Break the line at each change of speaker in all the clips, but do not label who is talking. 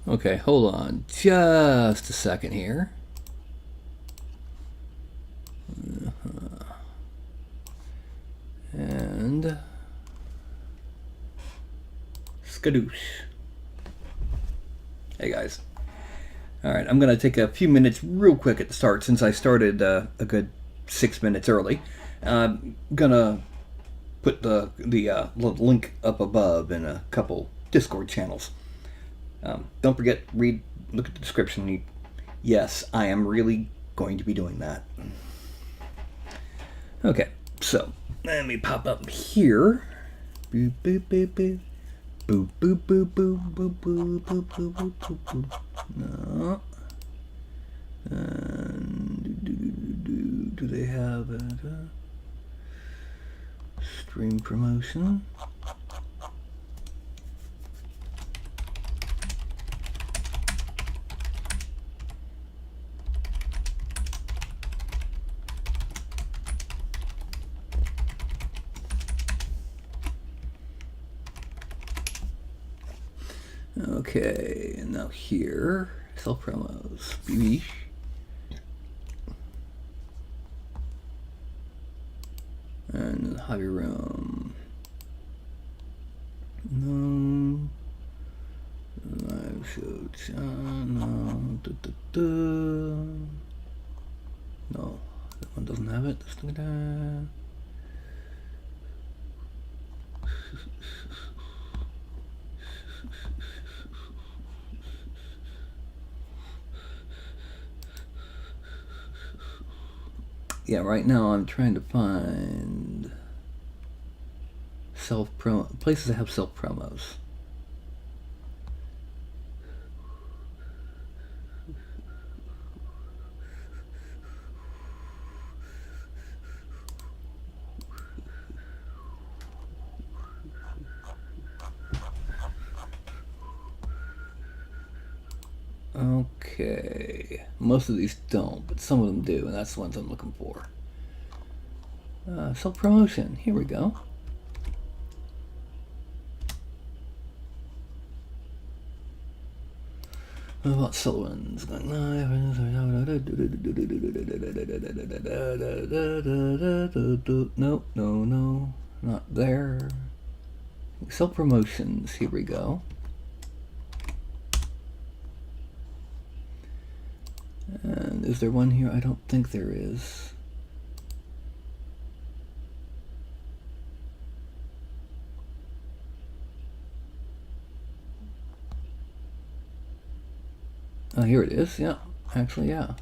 Okay, hold on just a second here. And skadoosh. Hey guys. Alright, I'm going to take a few minutes real quick at the start since I started a good 6 minutes early. I'm going to put the link up above in a couple Discord channels. Don't forget, look at the description. Yes, I am really going to be doing that. Okay, so let me pop up here. Boop, boop, boop, boop. Boop, boop, boop, boop, boop, boop, boop, boop, boop, boop, boop. No. And do they have a stream promotion? Okay, and now here, self promos, BB. And the hobby room. No. Live show channel. No, that one doesn't have it. Let's look at that. Yeah, right now I'm trying to find places that have self promos. Okay, most of these don't, but some of them do, and that's the ones I'm looking for. Self-promotion, here we go. What about Sullivan's going live? No, not there. Self-promotions, here we go. And is there one here? I don't think there is. Oh, here it is. Yeah, actually, yeah.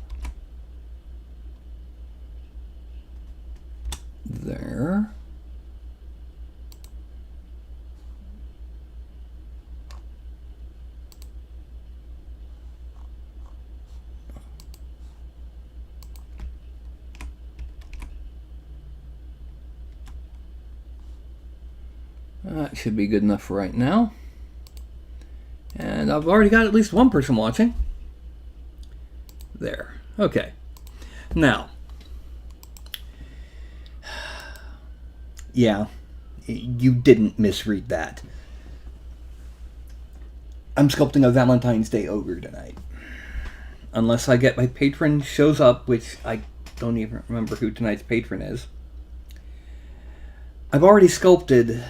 There. That should be good enough for right now. And I've already got at least one person watching. There. Okay. Now. Yeah, you didn't misread that. I'm sculpting a Valentine's Day ogre tonight. Unless I get my patron shows up, which I don't even remember who tonight's patron is. I've already sculpted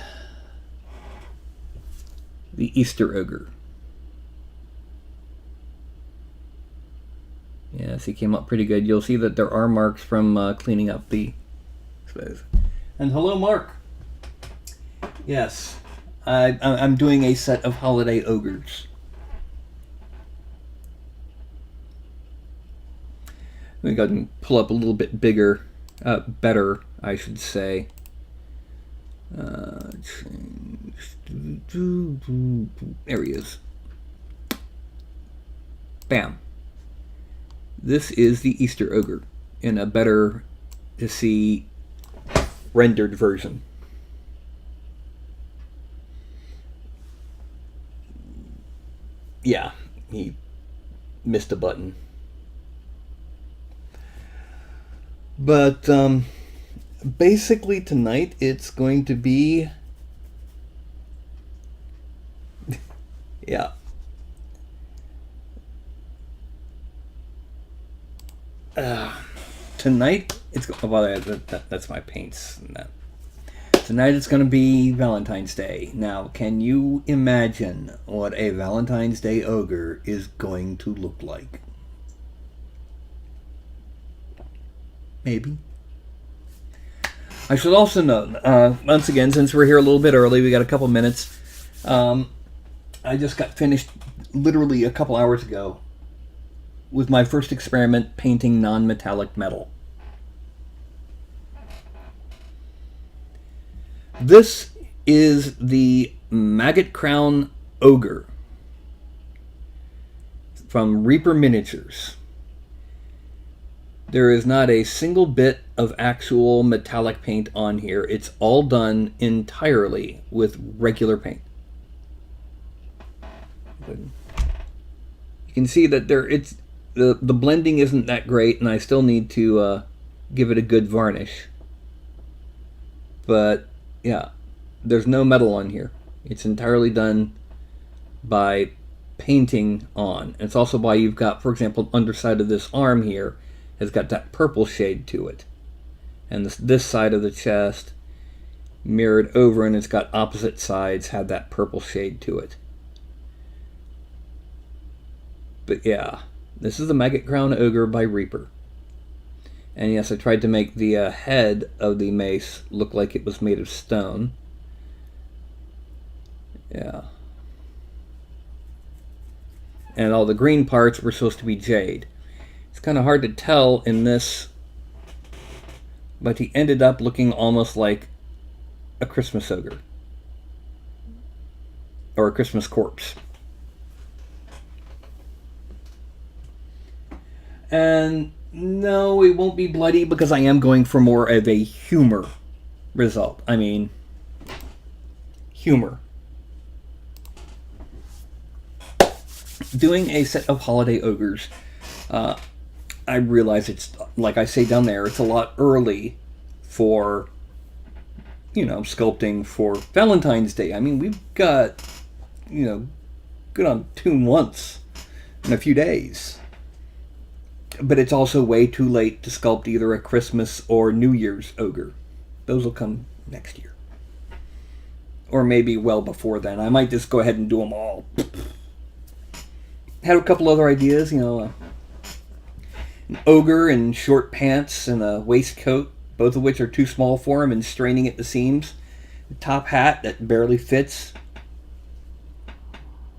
the Easter ogre. Yes, he came up pretty good. You'll see that there are marks from cleaning up the space. And hello, Mark. Yes, I'm doing a set of holiday ogres. Let me go ahead and pull up a little bit bigger, better, I should say. There he is. Bam. This is the Easter ogre in a better to see rendered version. Yeah, he missed a button. But basically tonight it's going to be yeah. Tonight, well, that's my paints. Tonight it's going to be Valentine's Day. Now, can you imagine what a Valentine's Day ogre is going to look like? Maybe. I should also note, once again, since we're here a little bit early, we got a couple minutes. I just got finished literally a couple hours ago with my first experiment painting non-metallic metal. This is the Maggot Crown Ogre from Reaper Miniatures. There is not a single bit of actual metallic paint on here. It's all done entirely with regular paint. You can see that the blending isn't that great, and I still need to give it a good varnish. But yeah, there's no metal on here. It's entirely done by painting on. It's also why you've got, for example, underside of this arm here has got that purple shade to it. And this side of the chest mirrored over, and it's got opposite sides have that purple shade to it. But yeah, this is the Maggot Crown Ogre by Reaper. And yes, I tried to make the head of the mace look like it was made of stone. Yeah. And all the green parts were supposed to be jade. It's kind of hard to tell in this, but he ended up looking almost like a Christmas ogre. Or a Christmas corpse. And no, it won't be bloody because I am going for more of a humor result. I mean, humor. Doing a set of holiday ogres, I realize it's, like I say down there, it's a lot early for, sculpting for Valentine's Day. I mean, we've got, good on 2 months in a few days. But it's also way too late to sculpt either a Christmas or New Year's ogre. Those will come next year. Or maybe well before then. I might just go ahead and do them all. Had a couple other ideas, an ogre in short pants and a waistcoat, both of which are too small for him and straining at the seams. A top hat that barely fits.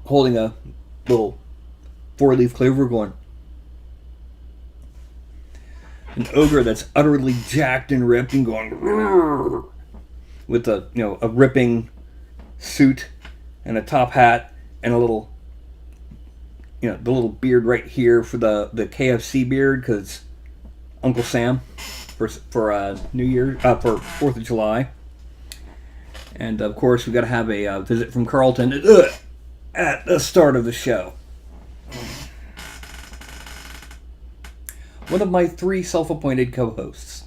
Holding a little 4-leaf clover going. An ogre that's utterly jacked and ripped and going with a ripping suit and a top hat and a little the little beard right here for the KFC beard because Uncle Sam for New Year for 4th of July. And of course we got to have a visit from Carlton at the start of the show. One of my 3 self-appointed co-hosts.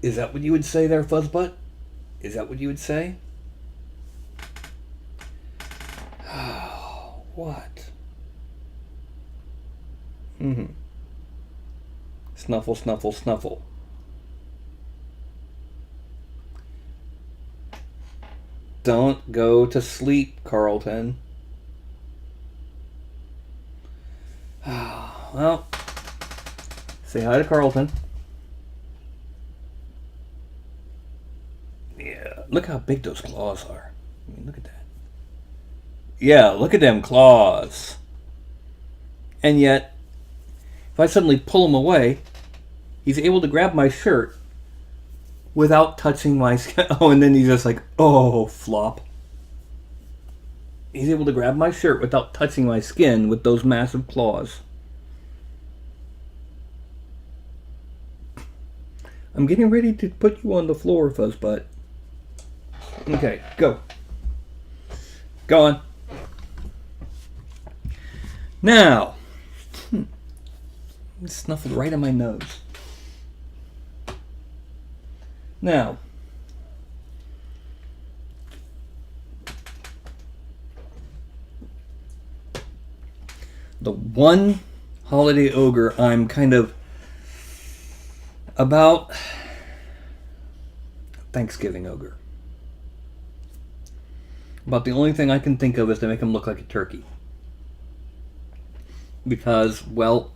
Is that what you would say there, Fuzzbutt? Is that what you would say? Oh, what? Snuffle, snuffle, snuffle. Don't go to sleep, Carlton. Well, say hi to Carlton. Yeah, look how big those claws are. I mean, look at that. Yeah, look at them claws. And yet, if I suddenly pull him away, he's able to grab my shirt without touching my skin. Oh, and then he's just like, oh, flop. He's able to grab my shirt without touching my skin with those massive claws. I'm getting ready to put you on the floor, Fuzzbutt. Okay, go. Go on. Now, snuffled right in my nose. Now, The one holiday ogre I'm kind of about Thanksgiving ogre. About the only thing I can think of is to make him look like a turkey. Because, well,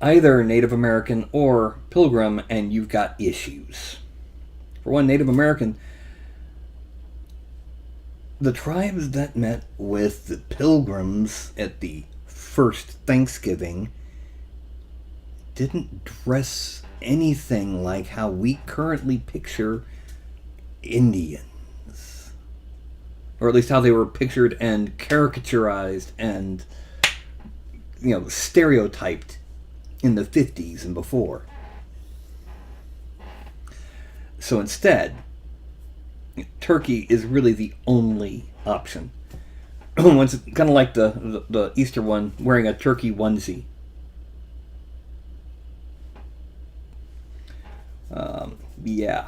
either Native American or Pilgrim, and you've got issues. For one, Native American, the tribes that met with the Pilgrims at the first Thanksgiving didn't dress anything like how we currently picture Indians. Or at least how they were pictured and caricaturized and, stereotyped in the 50s and before. So instead, turkey is really the only option. It's kind of like the Easter one, wearing a turkey onesie. Yeah.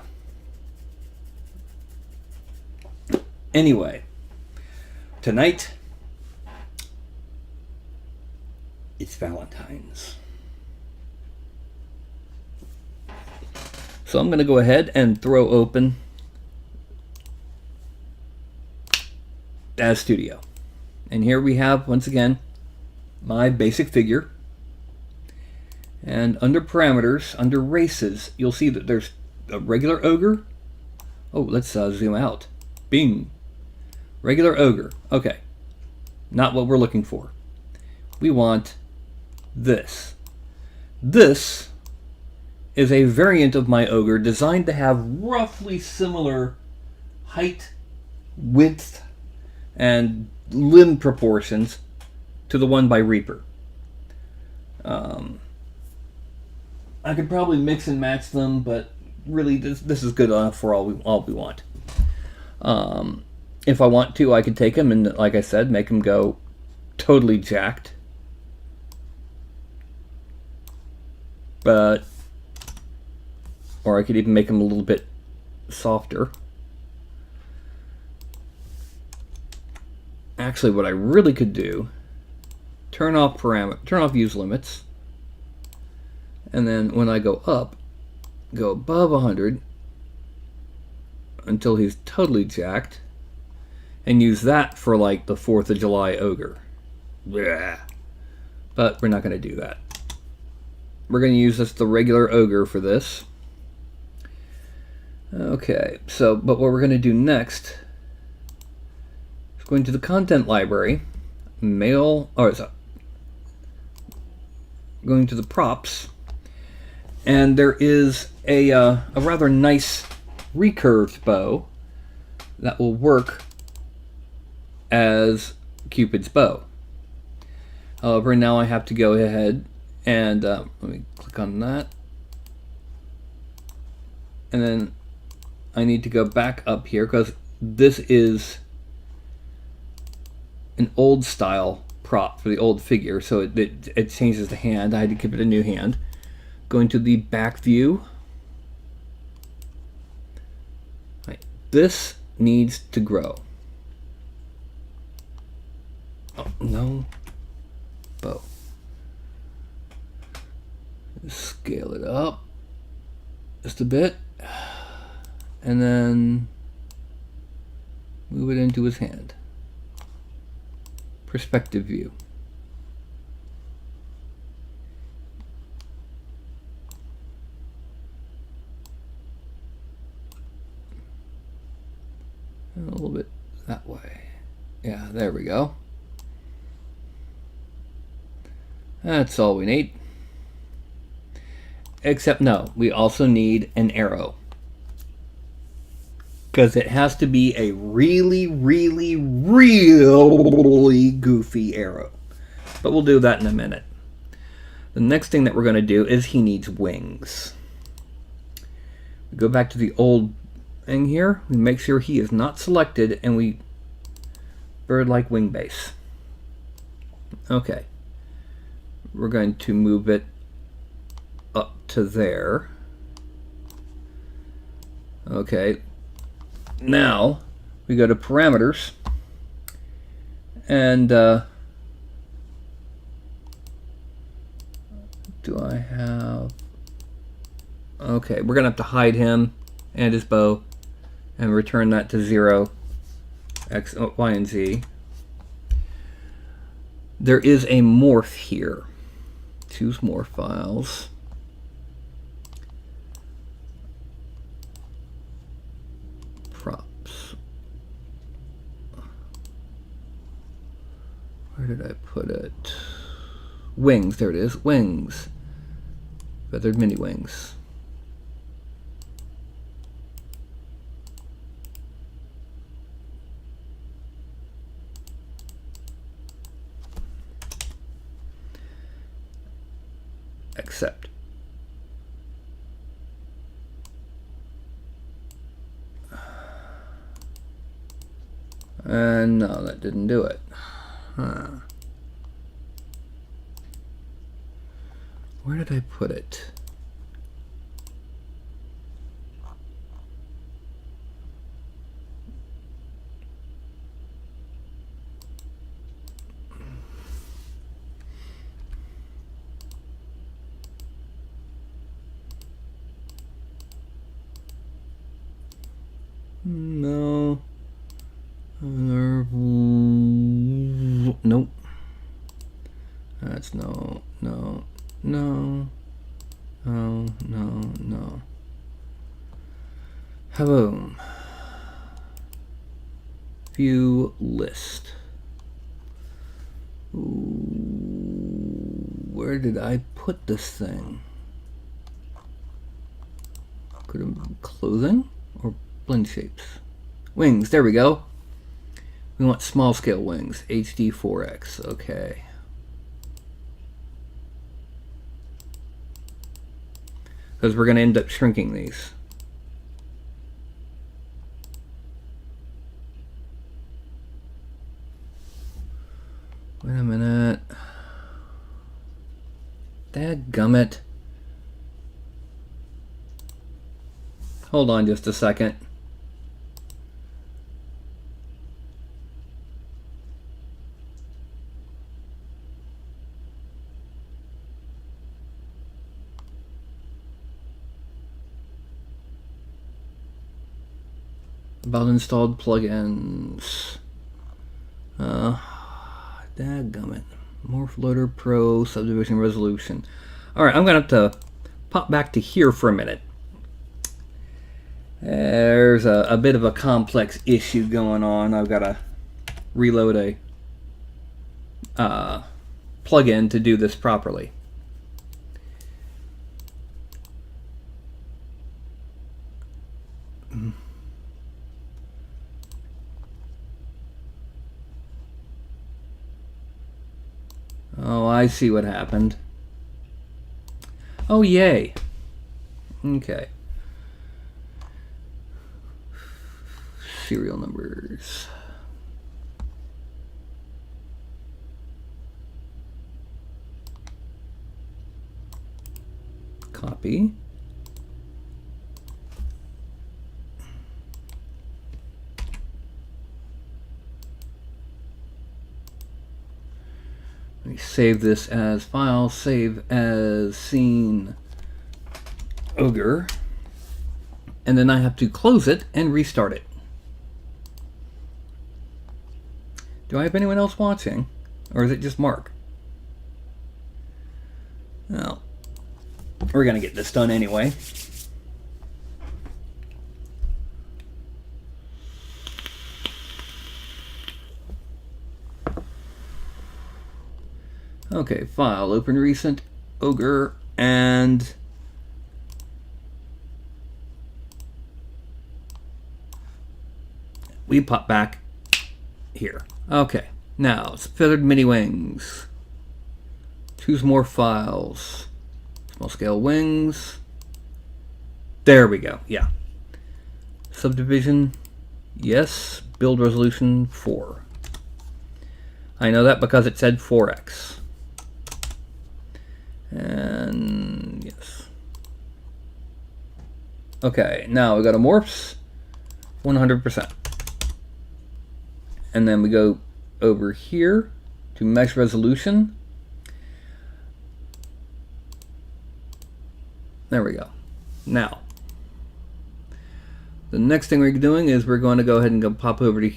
Anyway, tonight, it's Valentines. So I'm going to go ahead and throw open As Studio. And here we have, once again, my basic figure. And under parameters, under races, you'll see that there's a regular ogre. Oh, let's zoom out. Bing. Regular ogre. Okay. Not what we're looking for. We want this. This is a variant of my ogre designed to have roughly similar height, width, and limb proportions to the one by Reaper. I could probably mix and match them, but really this is good enough for all we want. If I want to, I could take him and, like I said, make him go totally jacked. Or I could even make him a little bit softer. Actually, what I really could do, turn off use limits, and then when I go up, go above 100 until he's totally jacked, and use that for like the 4th of July ogre. Blech. But we're not going to do that. We're going to use the regular ogre for this. Okay, but what we're going to do next is going to the content library, going to the props, and there is a rather nice recurved bow that will work as Cupid's bow. However, now I have to go ahead and let me click on that, and then I need to go back up here because this is an old style prop for the old figure, so it changes the hand. I had to give it a new hand. Going to the back view. Right. This needs to grow. Oh, no. Bow. Scale it up just a bit. And then move it into his hand. Perspective view. And a little bit that way. Yeah, there we go. That's all we need. Except no, we also need an arrow. Because it has to be a really, really, really goofy arrow. But we'll do that in a minute. The next thing that we're going to do is he needs wings. We go back to the old thing here. We make sure he is not selected, and we bird-like wing base. Okay. We're going to move it up to there. Okay. Now we go to parameters, and Okay, we're gonna have to hide him and his bow and return that to 0, X, Y, and Z. There is a morph here. Choose morph files. Props. Where did I put it? Wings, there it is, wings. Feathered mini wings. Accept. And no, that didn't do it. Huh. Where did I put it? No. Nope. That's no. Boom. View list. Ooh, where did I put this thing? Could have been clothing or blend shapes. Wings, there we go. We want small scale wings, HD 4X, okay. Because we're going to end up shrinking these. Wait a minute. Dadgummit. Hold on just a second. About installed plugins. Dadgummit. Morph Loader Pro Subdivision Resolution. Alright, I'm going to have to pop back to here for a minute. There's a bit of a complex issue going on. I've got to reload a plugin to do this properly. Oh, I see what happened. Oh, yay. Okay. Serial numbers. Copy. Let me save this as file, save as scene Ogre, and then I have to close it and restart it. Do I have anyone else watching, or is it just Mark? Well, we're gonna get this done anyway. Okay, file, open recent, Ogre, and we pop back here. Okay, now it's feathered mini wings. Choose more files. Small scale wings. There we go, yeah. Subdivision, yes. Build resolution 4. I know that because it said 4x. And yes. Okay, now we go to morphs, 100%. And then we go over here to mesh resolution. There we go. Now, the next thing we're doing is we're going to go ahead and go pop over to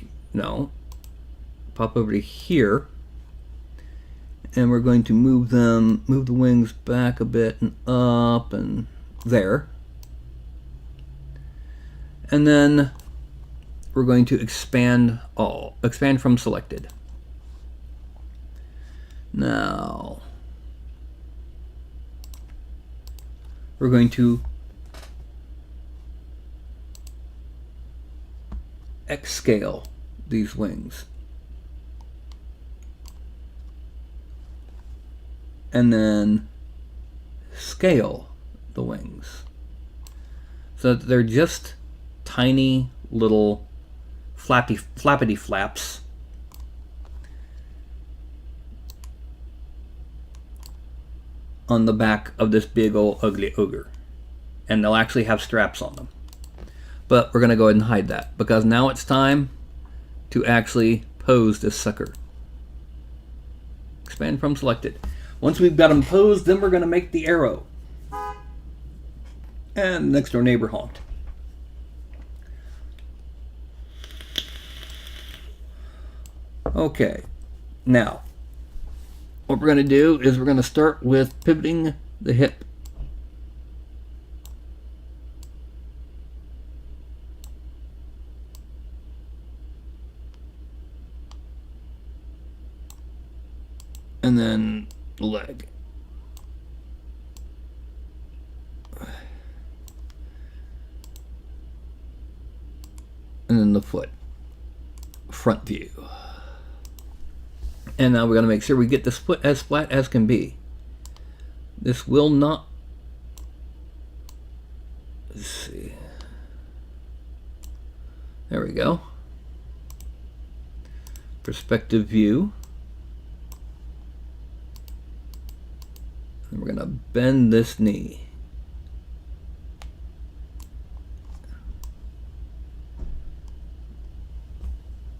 here, and we're going to move the wings back a bit and up and there. And then we're going to expand from selected. Now, we're going to X scale these wings. And then scale the wings so that they're just tiny little flappity flaps. On the back of this big old ugly ogre. And they'll actually have straps on them. But we're going to go ahead and hide that, because now it's time to actually pose this sucker. Expand from selected. Once we've got them posed, then we're going to make the arrow. And next door neighbor honked. Okay, now what we're going to do is we're going to start with pivoting the hip. And then the leg. And then the foot. Front view. And now we're going to make sure we get this foot as flat as can be. This will not... Let's see. There we go. Perspective view. And we're going to bend this knee.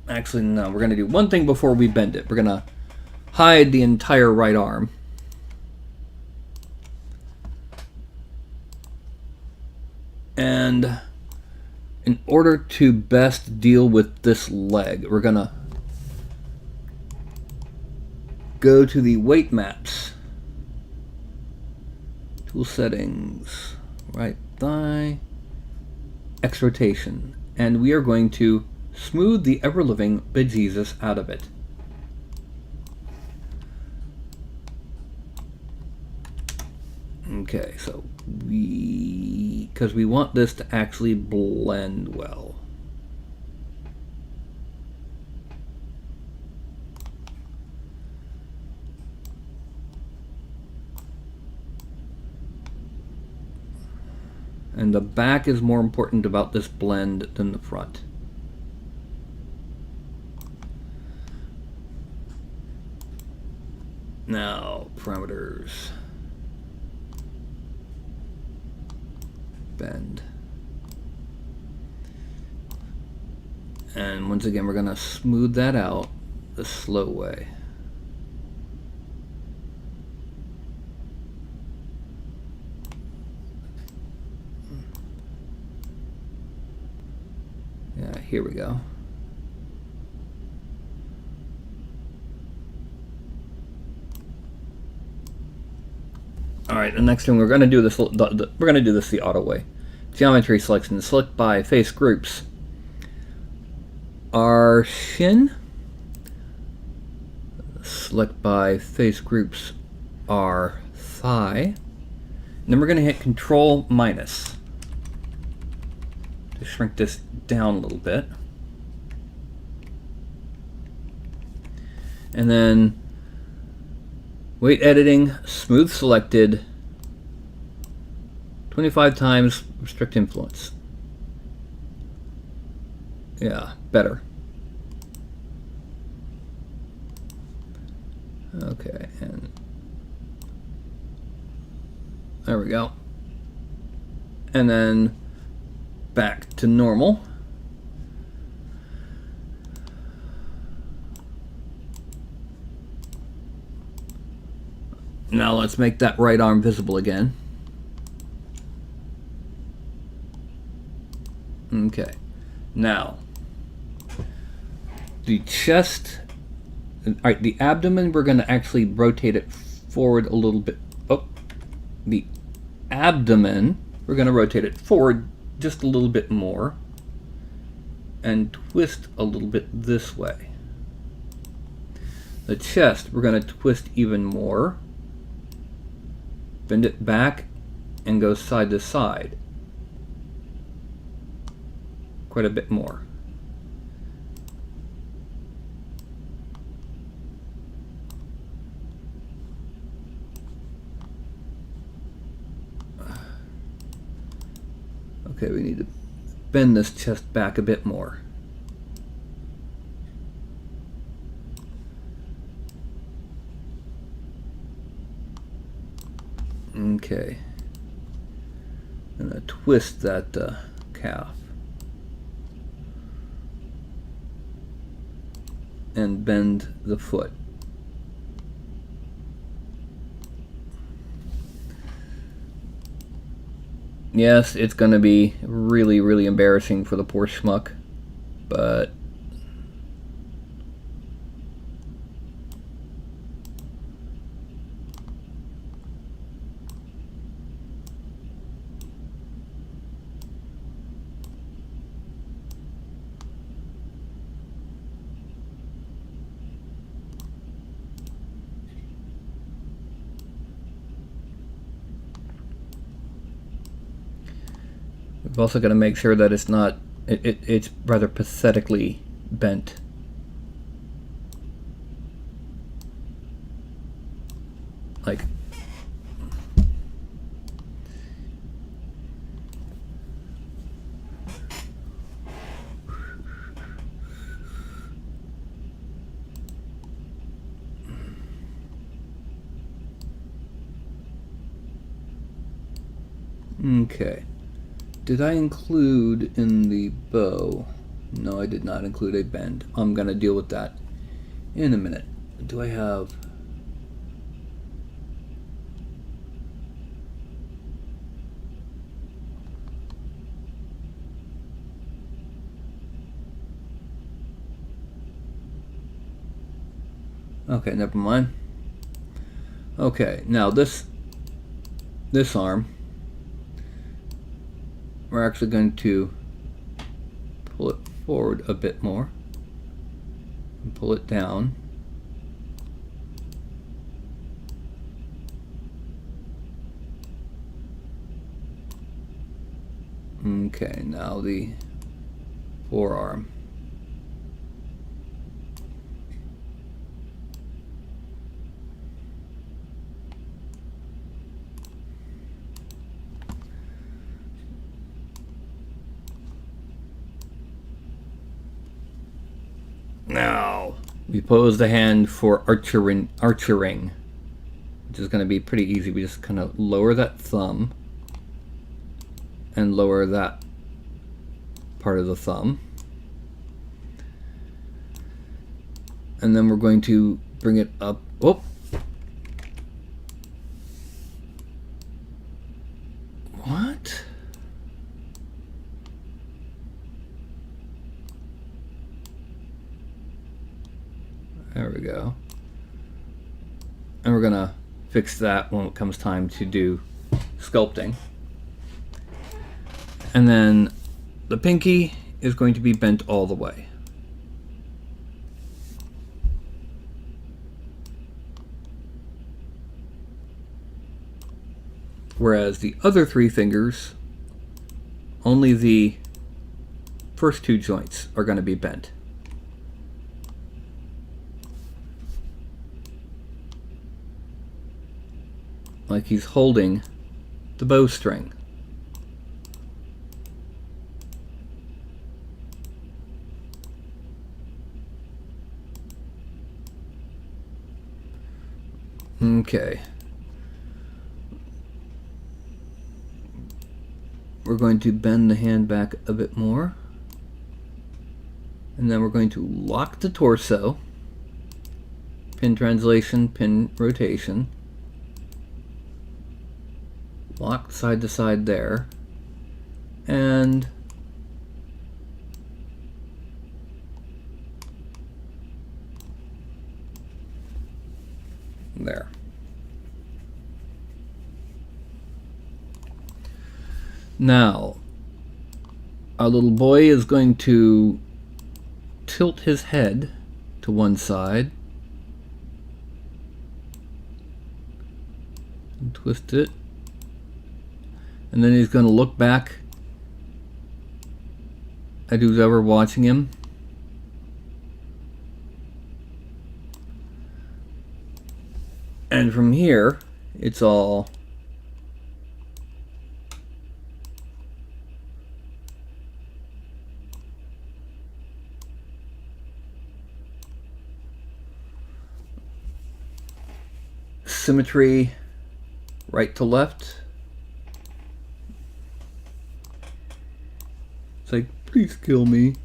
Actually, no, we're going to do one thing before we bend it. We're going to hide the entire right arm. And in order to best deal with this leg, we're going to go to the weight maps. Tool settings, right thigh, X rotation. And we are going to smooth the ever-living bejesus out of it. Okay, so because we want this to actually blend well. And the back is more important about this blend than the front. Now, parameters. Bend. And once again, we're going to smooth that out the slow way. Yeah, here we go. All right, the next thing we're going to do this. We're going to do this the auto way. Geometry selection. Select by face groups. Our shin. Select by face groups. Our thigh. And then we're going to hit Control minus to shrink this down a little bit. And then weight editing, smooth selected, 25 times restrict influence. Yeah, better. Okay, and there we go. And then back to normal. Now let's make that right arm visible again. Okay. Now, the chest, alright, the abdomen, we're going to actually rotate it forward a little bit. Oh, the abdomen, we're going to rotate it forward just a little bit more and twist a little bit this way. The chest, we're going to twist even more, bend it back, and go side to side. Quite a bit more. Okay, we need to bend this chest back a bit more. Okay. I'm gonna twist that calf. And bend the foot. Yes, it's going to be really, really embarrassing for the poor schmuck, but we've also got to make sure that it's not, it's rather pathetically bent. Like, okay. Did I include in the bow? No, I did not include a bend. I'm going to deal with that in a minute. Do I have... Okay, never mind. Okay, now this arm, we're actually going to pull it forward a bit more and pull it down. Okay, now the forearm. Now, we pose the hand for archering, which is going to be pretty easy. We just kind of lower that thumb and lower that part of the thumb. And then we're going to bring it up. Oh! What? There we go. And we're gonna fix that when it comes time to do sculpting. And then the pinky is going to be bent all the way. Whereas the other three fingers, only the first two joints are going to be bent. Like he's holding the bowstring. Okay. We're going to bend the hand back a bit more. And then we're going to lock the torso. Pin translation, pin rotation. Lock side to side there. And There. Now, our little boy is going to tilt his head to one side and twist it, and then he's going to look back at who's ever watching him. And from here, it's all symmetry, right to left. It's like, please kill me.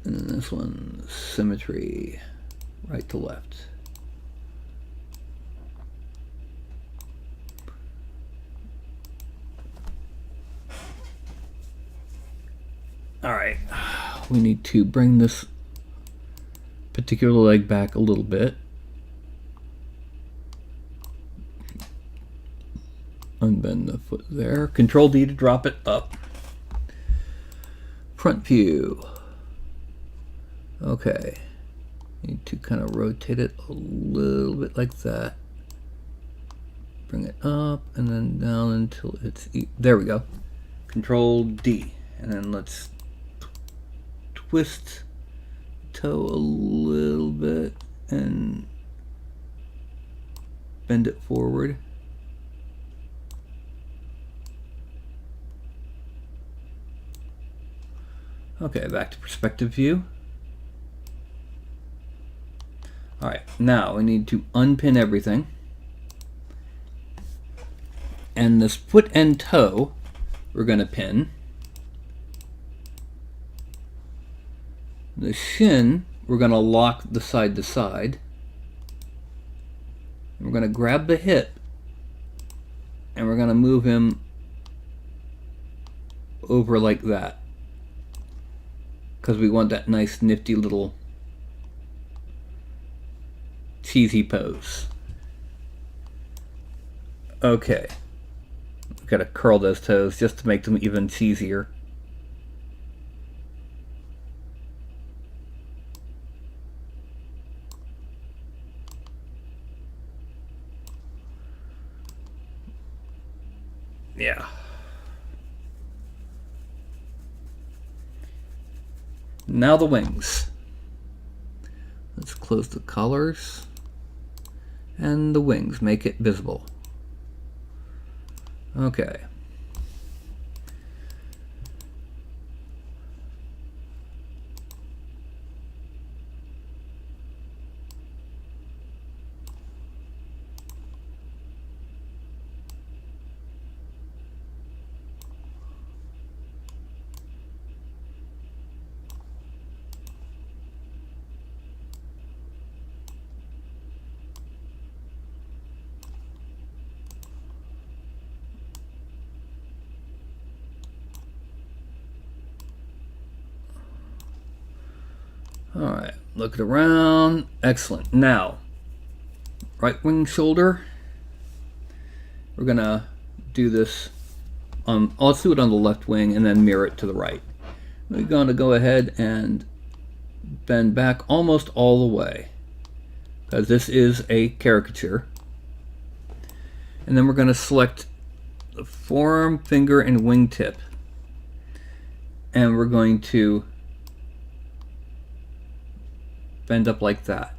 And then this one, symmetry, right to left. All right, we need to bring this particular leg back a little bit. Unbend the foot there. Control D to drop it up. Front view. Okay. Need to kind of rotate it a little bit like that. Bring it up and then down until it's... There we go. Control D. And then let's twist toe a little bit and bend it forward. Okay, back to perspective view. Alright, now we need to unpin everything. And this foot and toe we're going to pin. The shin we're going to lock the side to side. And we're going to grab the hip and we're going to move him over like that. Because we want that nice nifty little cheesy pose. Okay. Gotta curl those toes just to make them even cheesier. Yeah. Now the wings. Let's close the collars and the wings, make it visible. Okay. Alright, look it around. Excellent. Now, right wing shoulder. We're gonna do this. Let's do it on the left wing and then mirror it to the right. We're gonna go ahead and bend back almost all the way, because this is a caricature. And then we're gonna select the forearm, finger, and wingtip. And we're going to bend up like that.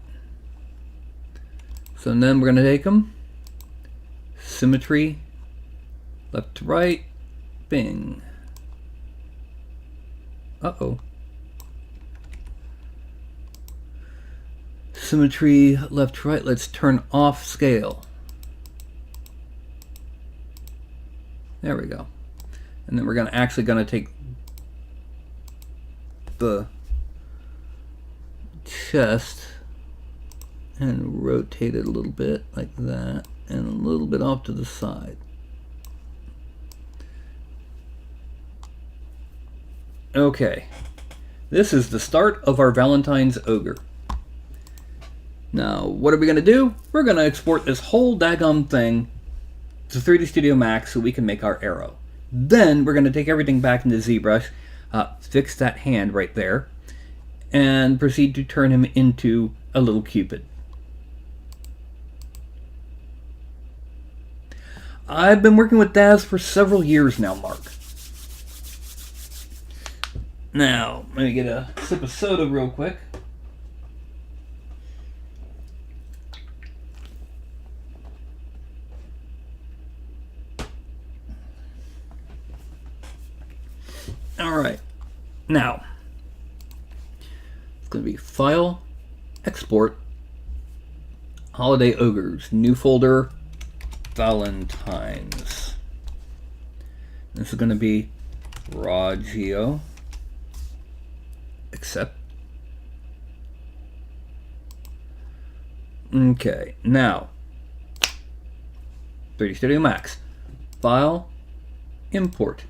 So then we're going to take them, symmetry, left to right, bing. Uh-oh. Symmetry, left to right, let's turn off scale. There we go. And then we're actually going to take the chest and rotate it a little bit like that and a little bit off to the side. Okay, this is the start of our Valentines Ogre. Now, what are we going to do? We're going to export this whole daggum thing to 3D Studio Max so we can make our arrow. Then we're going to take everything back into ZBrush, fix that hand right there, and proceed to turn him into a little cupid. I've been working with Daz for several years now, Mark. Now, let me get a sip of soda real quick. Alright, now, it's going to be File, Export, Holiday Ogres, new folder, Valentines. This is going to be raw geo, accept. Okay, now, 3D Studio Max, File, Import.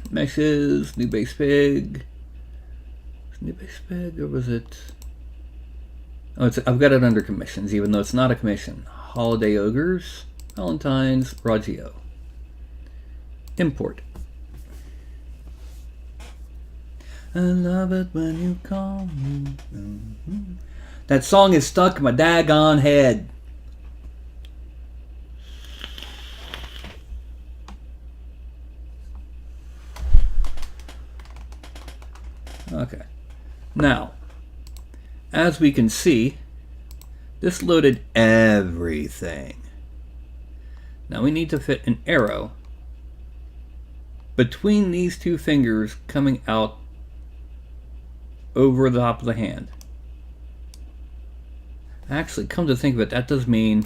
Meshes, new base pig. New base pig, or was it? Oh, I've got it under commissions, even though it's not a commission. Holiday Ogres, Valentines, raw geo. Import. I love it when you call me. That song is stuck in my daggone head. Okay. Now, as we can see, this loaded everything. Now we need to fit an arrow between these two fingers coming out over the top of the hand. Actually, come to think of it, that does mean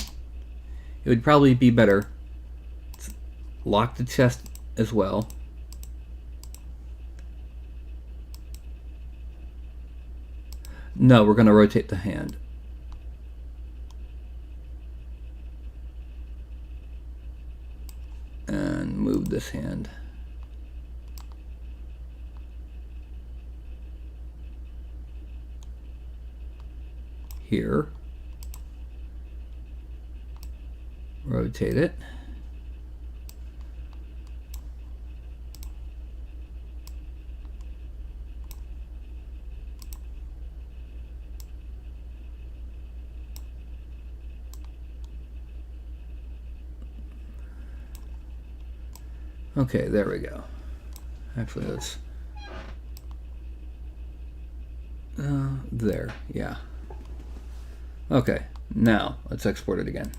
it would probably be better to lock the chest as well. No, we're going to rotate the hand. And move this hand. Here. Rotate it. Okay, there we go. Actually, let's... there, yeah. Okay, now let's export it again.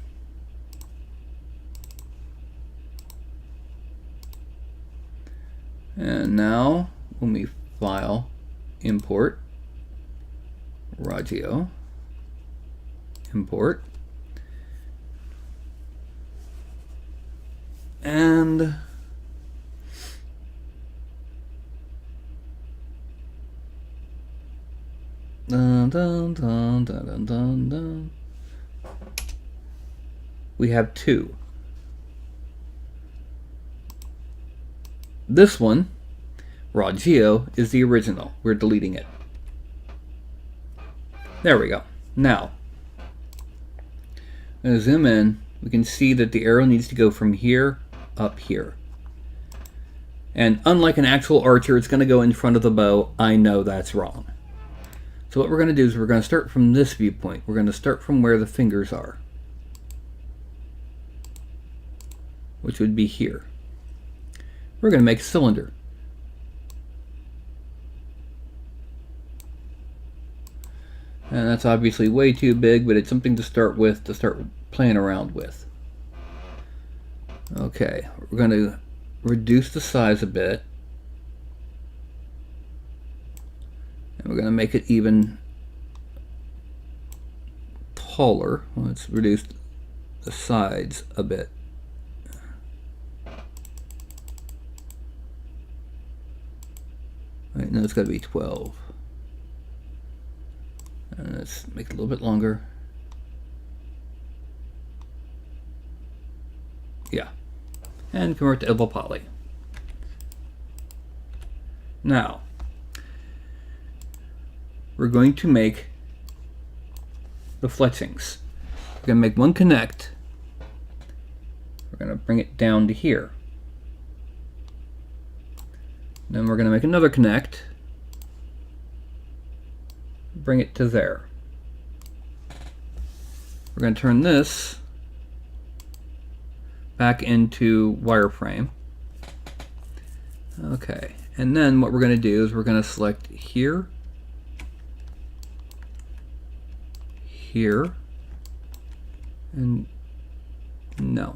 And now, when we file, import, raw geo, import, and dun, dun, dun, dun, dun, dun, dun. We have two. This one, raw geo, is the original. We're deleting it. There we go. Now, I'm going to zoom in. We can see that the arrow needs to go from here up here. And unlike an actual archer, it's going to go in front of the bow. I know that's wrong. So what we're going to do is we're going to start from this viewpoint. We're going to start from where the fingers are, which would be here. We're going to make a cylinder. And that's obviously way too big, but it's something to start with, to start playing around with. Okay, we're going to reduce the size a bit. And we're going to make it even taller. Let's reduce the sides a bit. Right, now it's got to be 12. And let's make it a little bit longer. Yeah. And convert to Eval Poly. Now, we're going to make the fletchings. We're going to make one connect. We're going to bring it down to here. Then we're going to make another connect. Bring it to there. We're going to turn this back into wireframe. Okay, and then what we're going to do is we're going to select here, here, and no.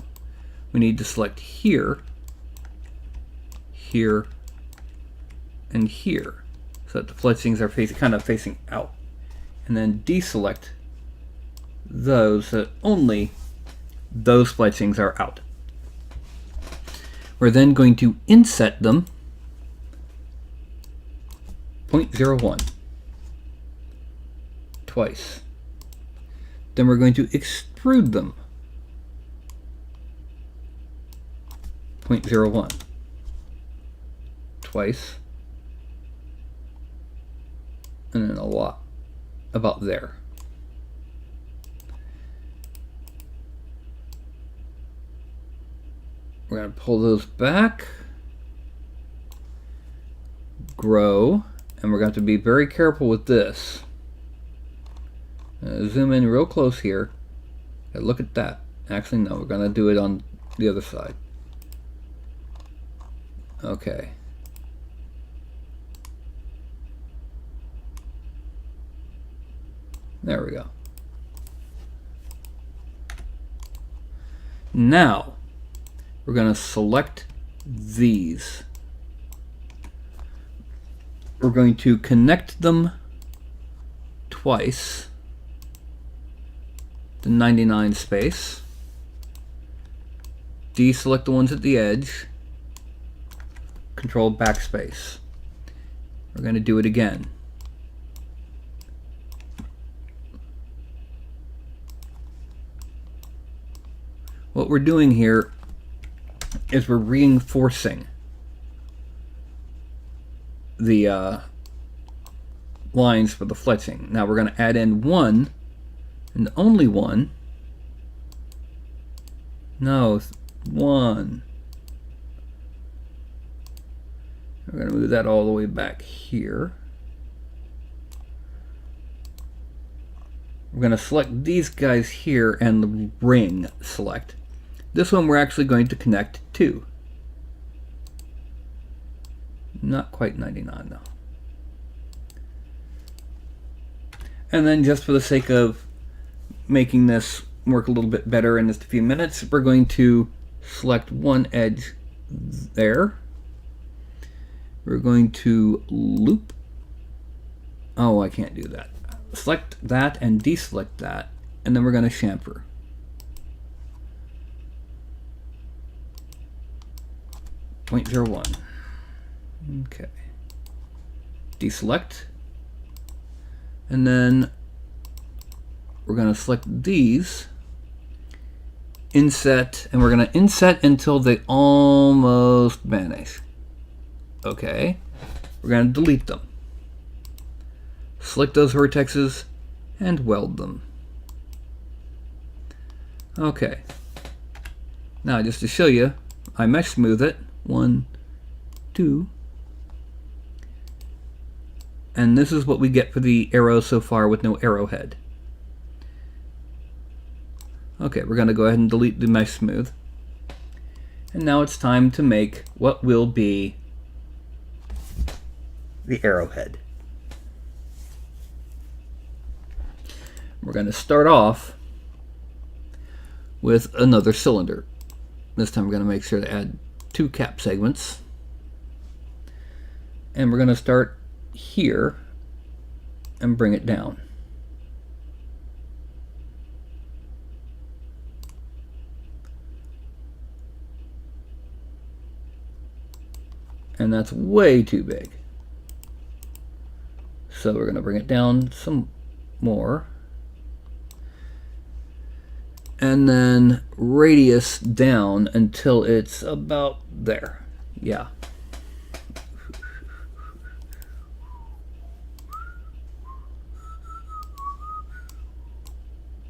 We need to select here, here, and here, so that the fletchings are kind of facing out. And then deselect those so that only those fletchings are out. We're then going to inset them 0.01 twice. Then we're going to extrude them 0.01 twice, and then a lot about there. We're going to pull those back, grow, and we're going to have to be very careful with this. Zoom in real close here. Look at that. Actually, no, we're going to do it on the other side. Okay. There we go. Now, we're going to select these. We're going to connect them twice, the 99 space. Deselect the ones at the edge. Control backspace. We're going to do it again. What we're doing here is we're reinforcing the lines for the fletching. Now we're going to add in one, and only one. No, one. We're going to move that all the way back here. We're going to select these guys here and the ring select. This one we're actually going to connect to. Not quite 99 though. And then just for the sake of making this work a little bit better in just a few minutes, we're going to select one edge there. We're going to loop. Oh, I can't do that. Select that and deselect that, and then we're going to chamfer. .01. Okay. Deselect. And then we're going to select these, inset, and we're going to inset until they almost vanish. Okay. We're going to delete them. Select those vertexes and weld them. Okay. Now just to show you, I mesh smooth it. 1, 2. And this is what we get for the arrow so far with no arrowhead. Okay, we're going to go ahead and delete the mesh smooth. And now it's time to make what will be the arrowhead. We're going to start off with another cylinder. This time we're going to make sure to add 2 cap segments. And we're going to start here and bring it down. And that's way too big. So we're going to bring it down some more. And then radius down until it's about there. Yeah.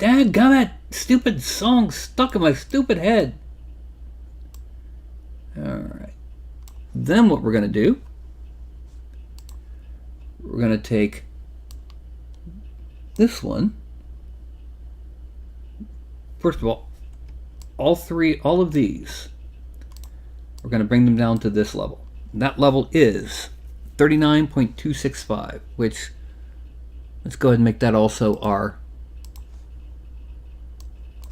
Dadgummit! Stupid song stuck in my stupid head. Alright. Then what we're going to do, we're going to take this one. First of all of these, we're going to bring them down to this level. That level is 39.265, which, let's go ahead and make that also our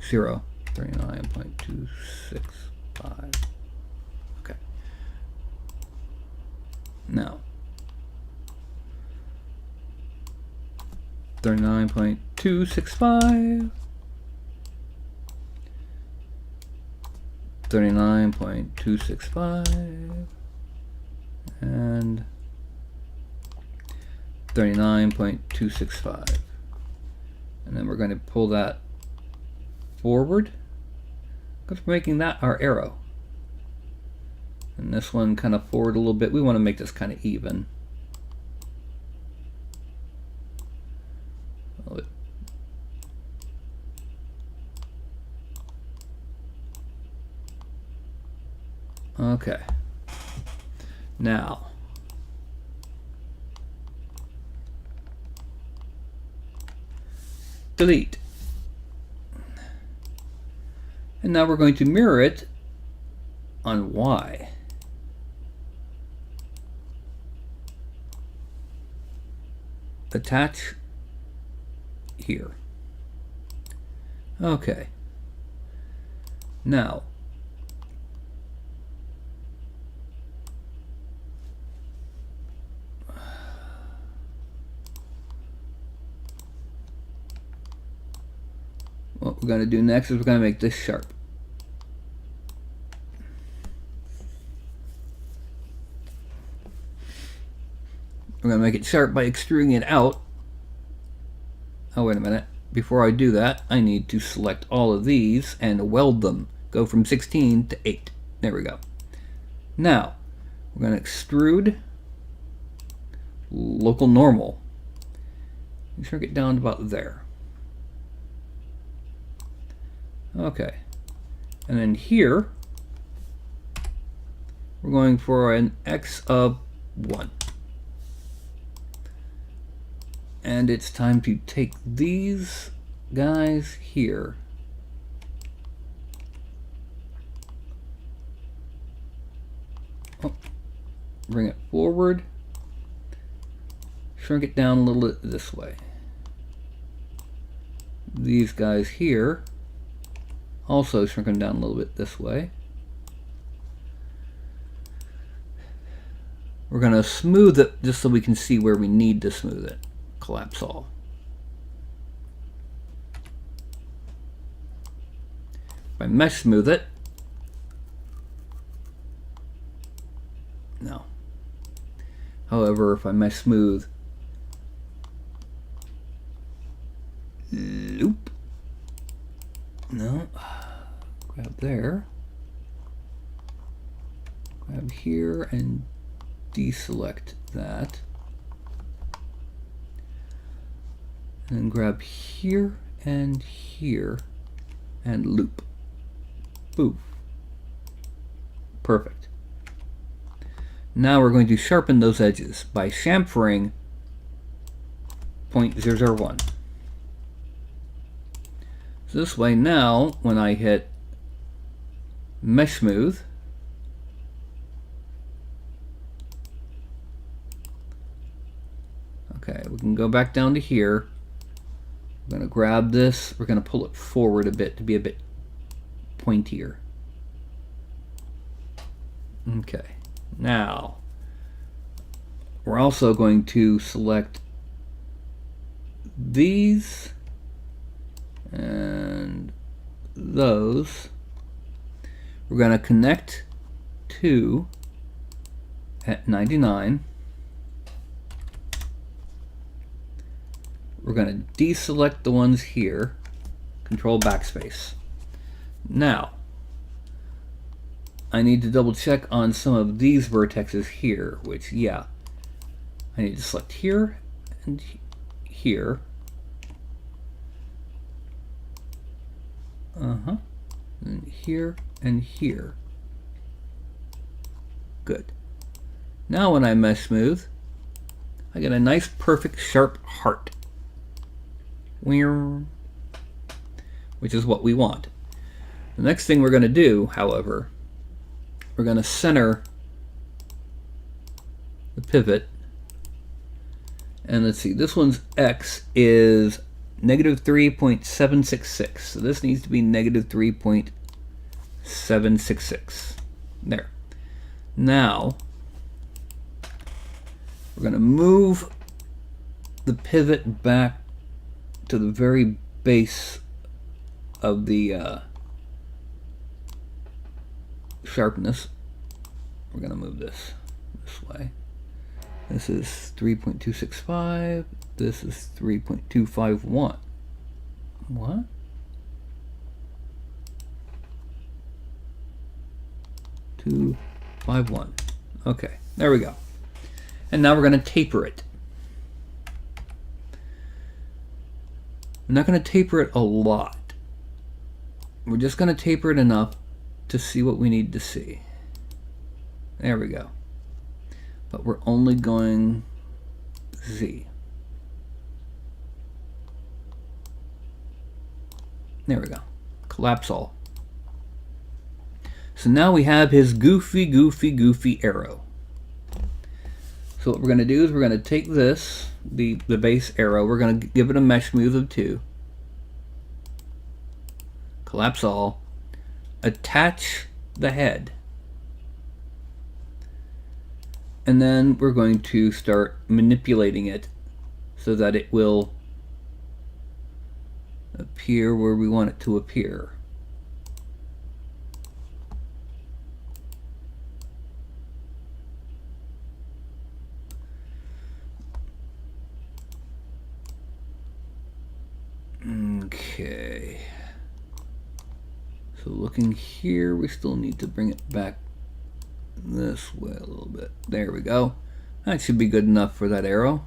0. 39.265. Okay. Now, 39.265. 39.265 and 39.265, and then we're going to pull that forward because we're making that our arrow, and this one kind of forward a little bit. We want to make this kind of even. Okay. Now, delete. And now we're going to mirror it on Y. Attach here. Okay. Now, what we're going to do next is we're going to make this sharp. We're going to make it sharp by extruding it out. Oh, wait a minute. Before I do that, I need to select all of these and weld them. Go from 16 to 8. There we go. Now, we're going to extrude local normal. And shrink it down to about there. Okay. And then here, we're going for an X of 1. And it's time to take these guys here. Oh, bring it forward. Shrink it down a little bit this way. These guys here, also shrink them down a little bit this way. We're going to smooth it just so we can see where we need to smooth it. Collapse all. If I mesh smooth it, no. However, if I mesh smooth loop, no, grab there, grab here and deselect that. And then grab here and loop. Boof. Perfect. Now we're going to sharpen those edges by chamfering 0.001. So this way now, when I hit mesh smooth, okay, we can go back down to here. We're going to grab this, we're going to pull it forward a bit to be a bit pointier. Okay, now we're also going to select these and those. We're going to connect to at 99. We're going to deselect the ones here, control backspace. Now, I need to double check on some of these vertexes here, which, yeah, I need to select here and here. And here and here. Good. Now when I mesh smooth, I get a nice, perfect, sharp heart. Which is what we want. The next thing we're going to do, however, we're going to center the pivot. And let's see, this one's X is negative 3.766. So this needs to be negative 3.766. There. Now, we're going to move the pivot back to the very base of the sharpness. We're going to move this way. This is 3.265. This is 3.251. What? .251. Okay, there we go. And now we're going to taper it. I'm not going to taper it a lot. We're just going to taper it enough to see what we need to see. There we go. But we're only going Z. There we go. Collapse all. So now we have his goofy arrow. So what we're going to do is we're going to take this, the base arrow, we're going to give it a mesh smooth of 2. Collapse all. Attach the head. And then we're going to start manipulating it so that it will appear where we want it to appear. Okay. So looking here, we still need to bring it back this way a little bit. There we go. That should be good enough for that arrow.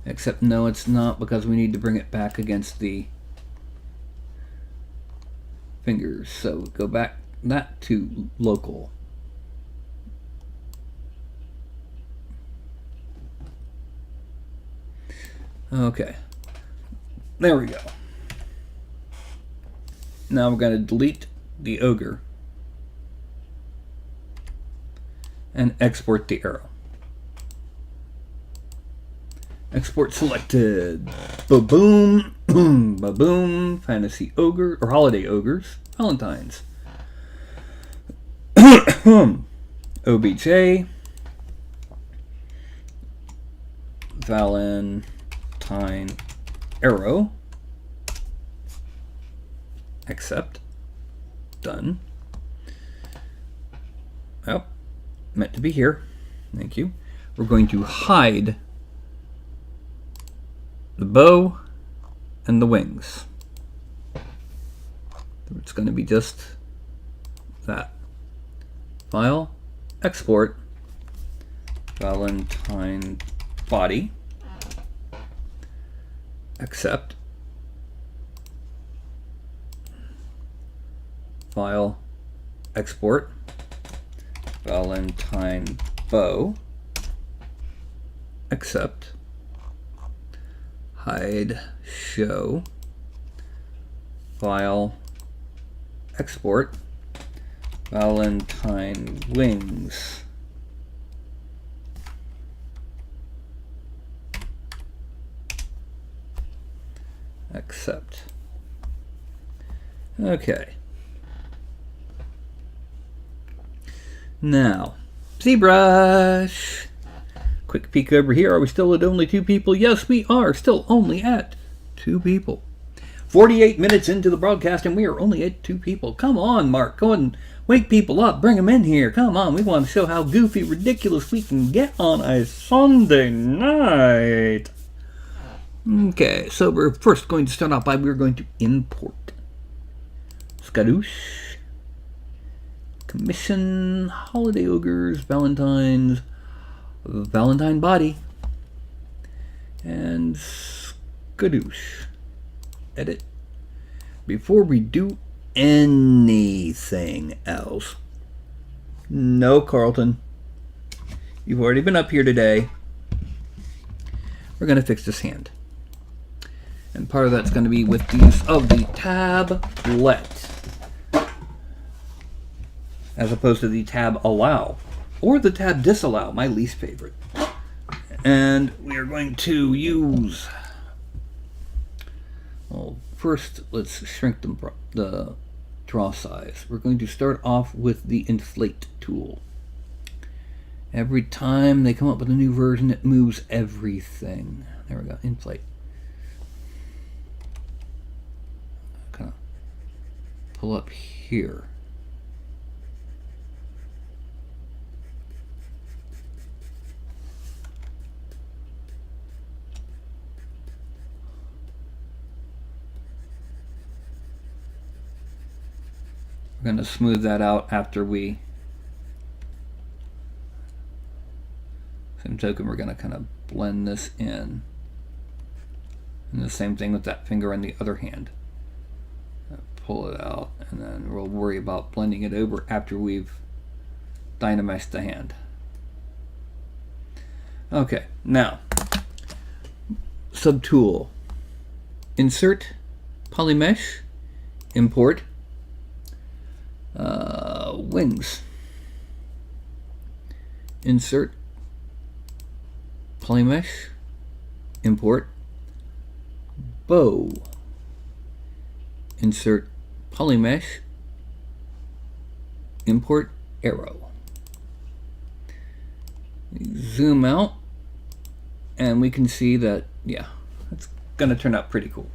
Except no, it's not, because we need to bring it back against the fingers. So go back that to local. Okay. There we go. Now we're going to delete the ogre and export the arrow. Export selected. Ba-boom. Ba-boom. Fantasy ogre or holiday ogres. Valentines. OBJ. Valentine arrow. Accept. Done. Oh, meant to be here. Thank you. We're going to hide the bow and the wings. It's going to be just that. File, export, Valentine body, accept, file, export, Valentine bow, accept, hide, show, file, export, Valentine wings, accept. Okay. Now, ZBrush. Quick peek over here. Are we still at only 2 people? Yes, we are still only at 2 people. 48 minutes into the broadcast and we are only at 2 people. Come on, Mark. Go and wake people up. Bring them in here. Come on. We want to show how goofy, ridiculous we can get on a Sunday night. Okay, so we're first going to start off by we're going to import. Skadoosh. Commission, holiday ogres, Valentines, Valentine body, and Skadoosh. Edit. Before we do anything else. No, Carlton. You've already been up here today. We're going to fix this hand. And part of that's going to be with the use of the tab-let, as opposed to the tab allow, or the tab disallow, my least favorite. And we are going to use, well, first let's shrink the draw size. We're going to start off with the inflate tool. Every time they come up with a new version, it moves everything. There we go, inflate. Kind of pull up here. We're going to smooth that out after we, same token, we're going to kind of blend this in. And the same thing with that finger on the other hand. Pull it out, and then we'll worry about blending it over after we've dynameshed the hand. Okay, now, subtool. Insert, polymesh, import, wings. Insert, polymesh, import, bow. Insert, polymesh, import, arrow. Zoom out, and we can see that, yeah, it's going to turn out pretty cool.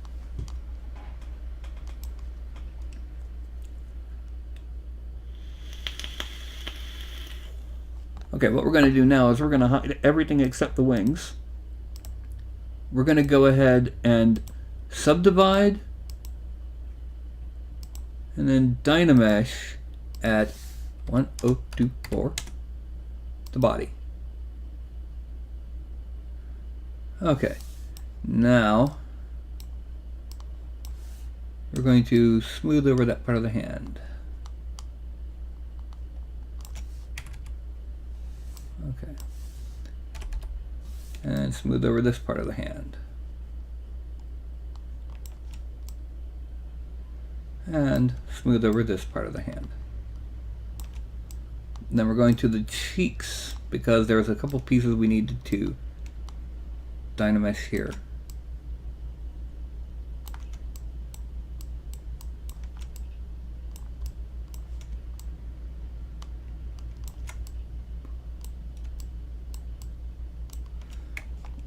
Okay, what we're going to do now is we're going to hide everything except the wings. We're going to go ahead and subdivide and then dynamesh at 1024 the body. Okay, now we're going to smooth over that part of the hand. Okay, and smooth over this part of the hand. And smooth over this part of the hand. And then we're going to the cheeks, because there's a couple pieces we needed to dynamesh here.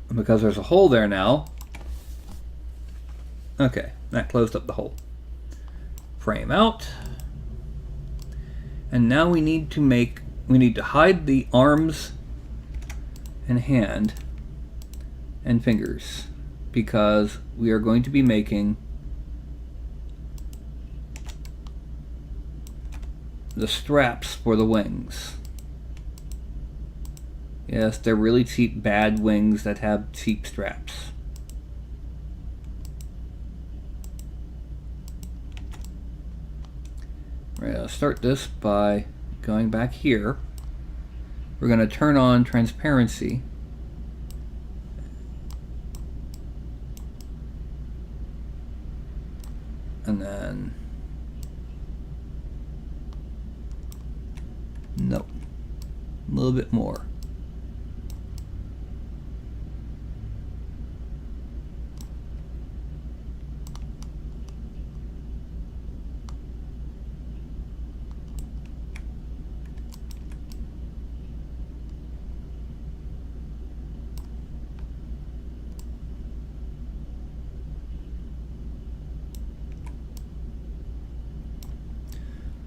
And because there's a hole there now, okay, that closed up the hole. Frame out, and now we need to hide the arms and hand and fingers, because we are going to be making the straps for the wings. Yes, they're really cheap, bad wings that have cheap straps. We're going to start this by going back here. We're going to turn on transparency. And then, nope, a little bit more.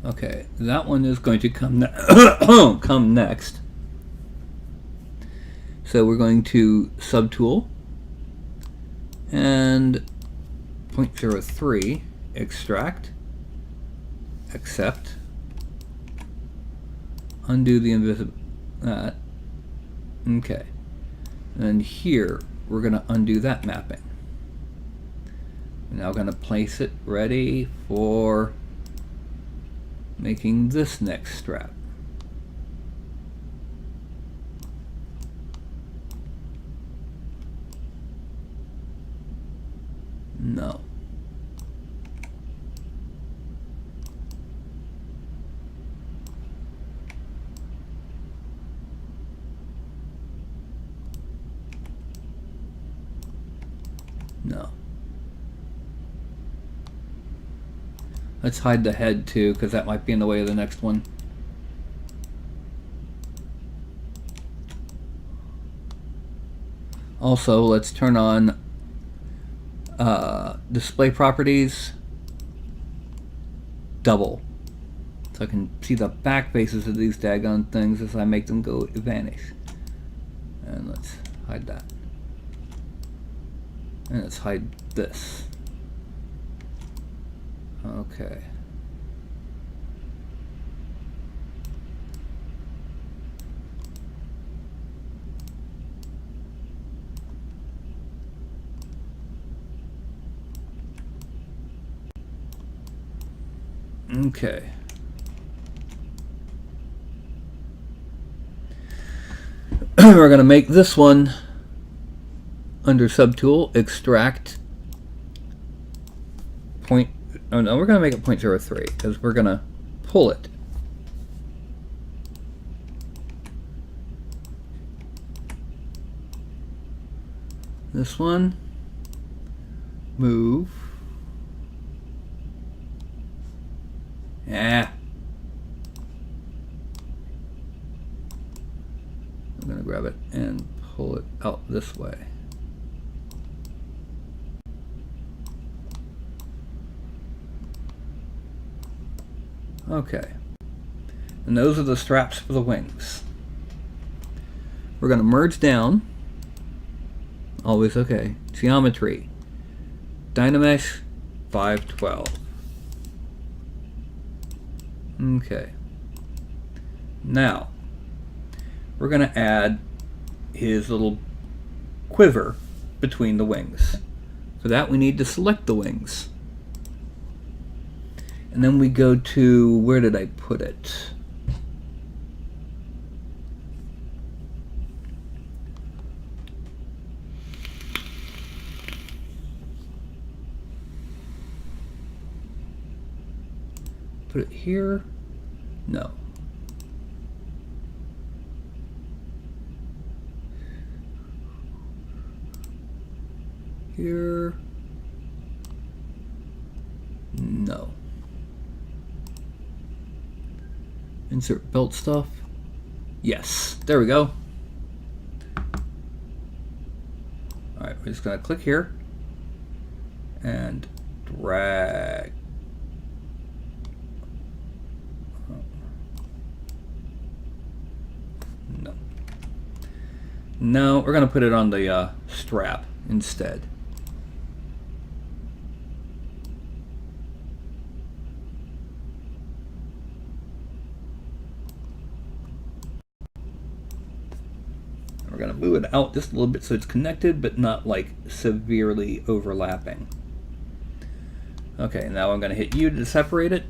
Okay, that one is going to come come next. So we're going to subtool and 0.03 extract, accept, undo the invisible that. Okay, and here we're going to undo that mapping. Now going to place it ready for making this next strap. No. No. Let's hide the head too, because that might be in the way of the next one. Also, let's turn on display properties double, so I can see the back faces of these daggone things as I make them go vanish. And let's hide that. And let's hide this. Okay. Okay. We're going to make this one under subtool extract point. Oh no, we're going to make it 0.03 because we're going to pull it. This one, move. Yeah. I'm going to grab it and pull it out this way. Okay. And those are the straps for the wings. We're going to merge down. Always okay. Geometry. Dynamesh 512. Okay. Now, we're going to add his little quiver between the wings. For that, we need to select the wings. And then we go to, where did I put it? Put it here? No. Here? No. Insert belt stuff? Yes. There we go. Alright, we're just going to click here and drag. No. No, we're going to put it on the strap instead. We're going to move it out just a little bit so it's connected, but not like severely overlapping. Okay, now I'm going to hit U to separate it.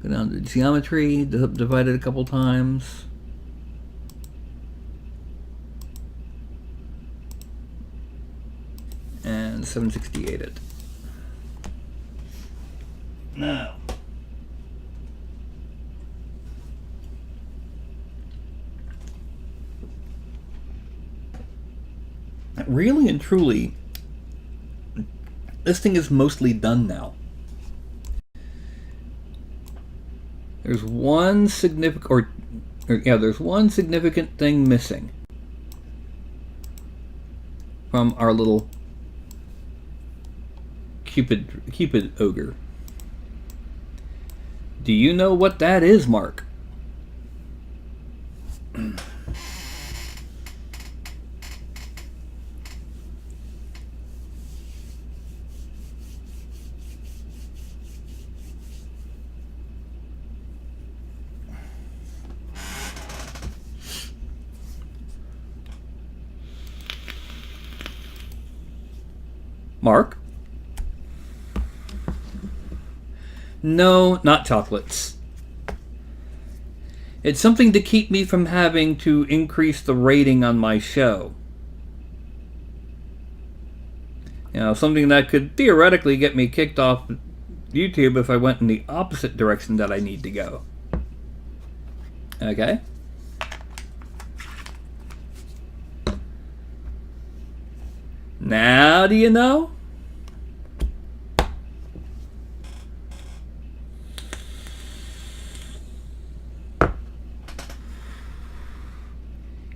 Go down to geometry, divide it a couple times. And 768 it. Now. Really and truly, this thing is mostly done now. There's one significant, there's one significant thing missing from our little Cupid ogre. Do you know what that is, Mark? Mark? No, not chocolates. It's something to keep me from having to increase the rating on my show. You know, something that could theoretically get me kicked off YouTube if I went in the opposite direction that I need to go. Okay? Now do you know?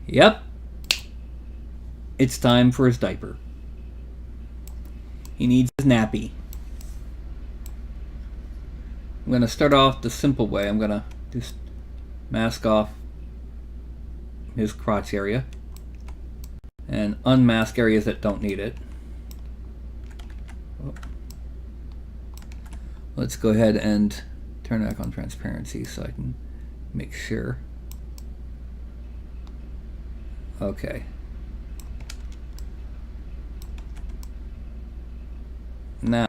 Yep. It's time for his diaper. He needs his nappy. I'm going to start off the simple way. I'm going to just mask off his crotch area and unmask areas that don't need it. Let's go ahead and turn back on transparency so I can make sure. Okay. Now,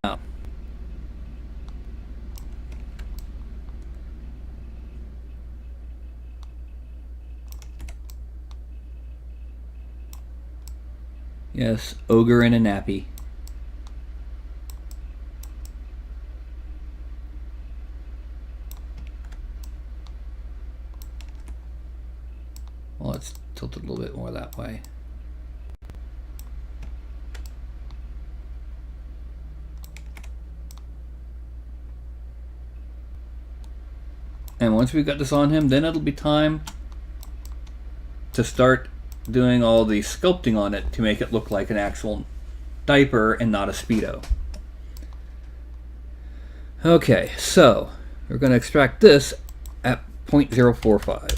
yes, Ogre in a nappy. Well, let's tilt it a little bit more that way. And once we've got this on him, then it'll be time to start doing all the sculpting on it to make it look like an actual diaper and not a Speedo. Okay, so we're going to extract this at 0.045.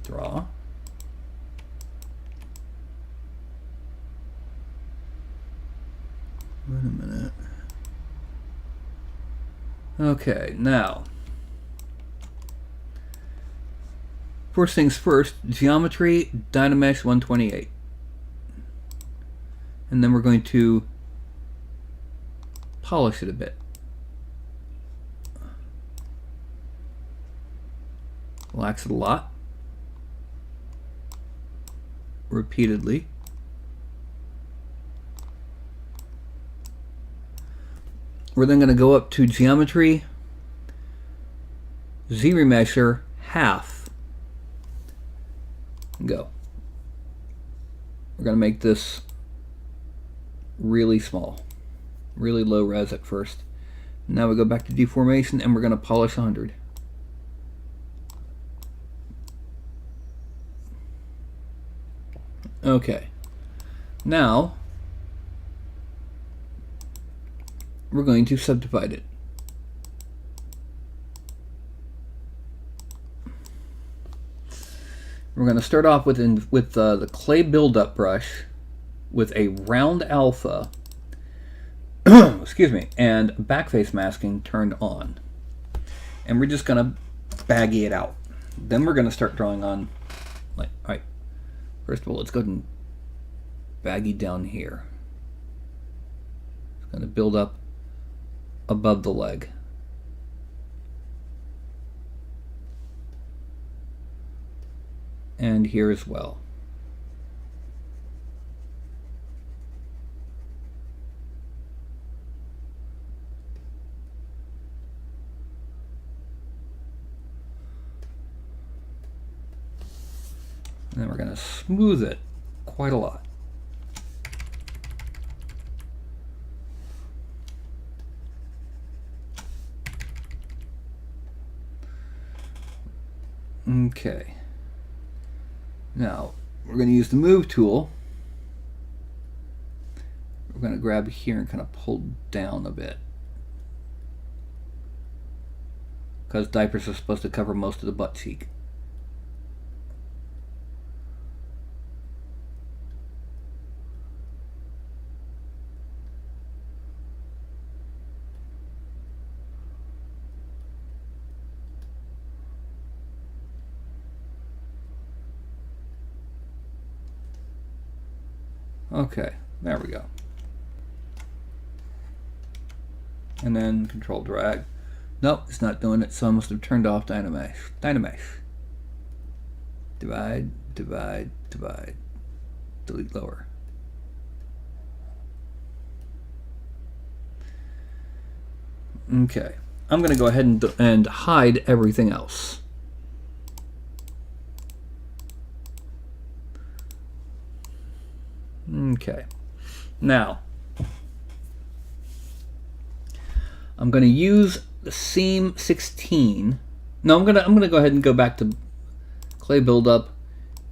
Draw. Wait a minute. Okay, now, first things first, geometry, Dynamesh 128. And then we're going to polish it a bit. Relax it a lot. Repeatedly. We're then going to go up to geometry, Z-remesher, half. Go. We're going to make this really small, really low res at first. Now we go back to deformation and we're going to polish 100. Okay. Now we're going to subdivide it. We're going to start off with the clay buildup brush with a round alpha, excuse me, and backface masking turned on. And we're just going to baggy it out. Then we're going to start drawing on, like, all right, first of all, let's go ahead and baggy down here. It's going to build up above the leg. And here as well. And then we're going to smooth it quite a lot. Okay. Now, we're going to use the move tool. We're going to grab here and kind of pull down a bit, because diapers are supposed to cover most of the butt cheek. Okay, there we go. And then control drag. Nope, it's not doing it, so I must have turned off Dynamesh. Dynamesh. Divide, divide, divide. Delete lower. Okay, I'm going to go ahead and hide everything else. Okay, now I'm going to use the seam 16. No, I'm gonna go ahead and go back to clay buildup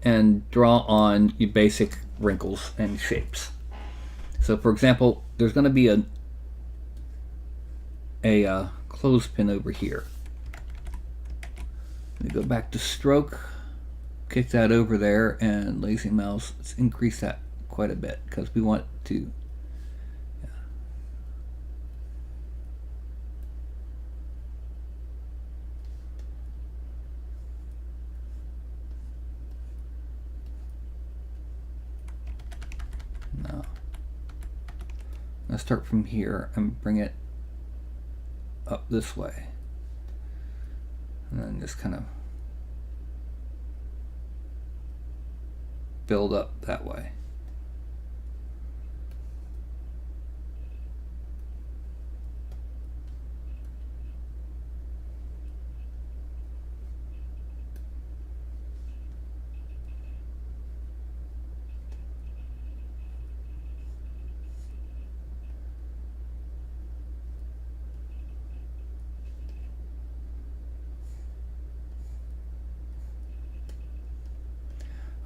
and draw on your basic wrinkles and shapes. So, for example, there's going to be a clothespin over here. Let me go back to stroke, kick that over there, and lazy mouse. Let's increase that quite a bit because we want to. No. Let's start from here and bring it up this way. And then just kind of build up that way.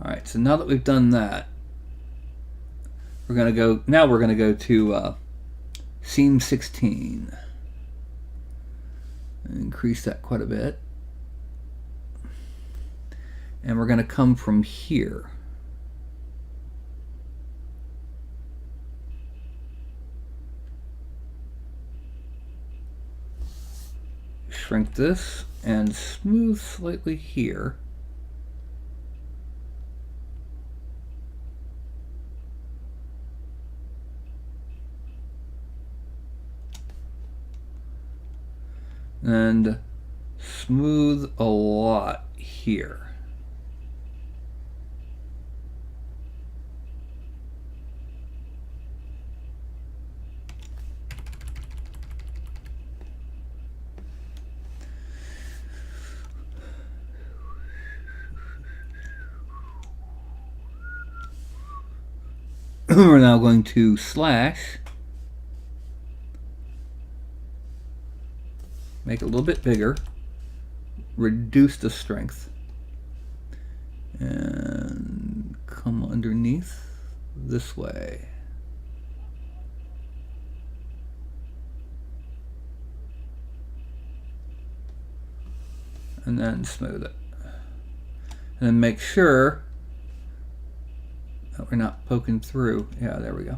Alright, so now that we've done that, we're going to go to seam 16. Increase that quite a bit. And we're going to come from here. Shrink this and smooth slightly here. And smooth a lot here. We're now going to slash, make it a little bit bigger, reduce the strength, and come underneath this way. And then smooth it. And then make sure that we're not poking through. Yeah, there we go.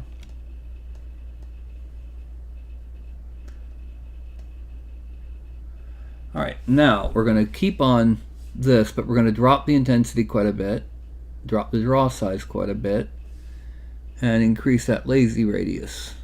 Alright, now we're going to keep on this, but we're going to drop the intensity quite a bit, drop the draw size quite a bit, and increase that lazy radius.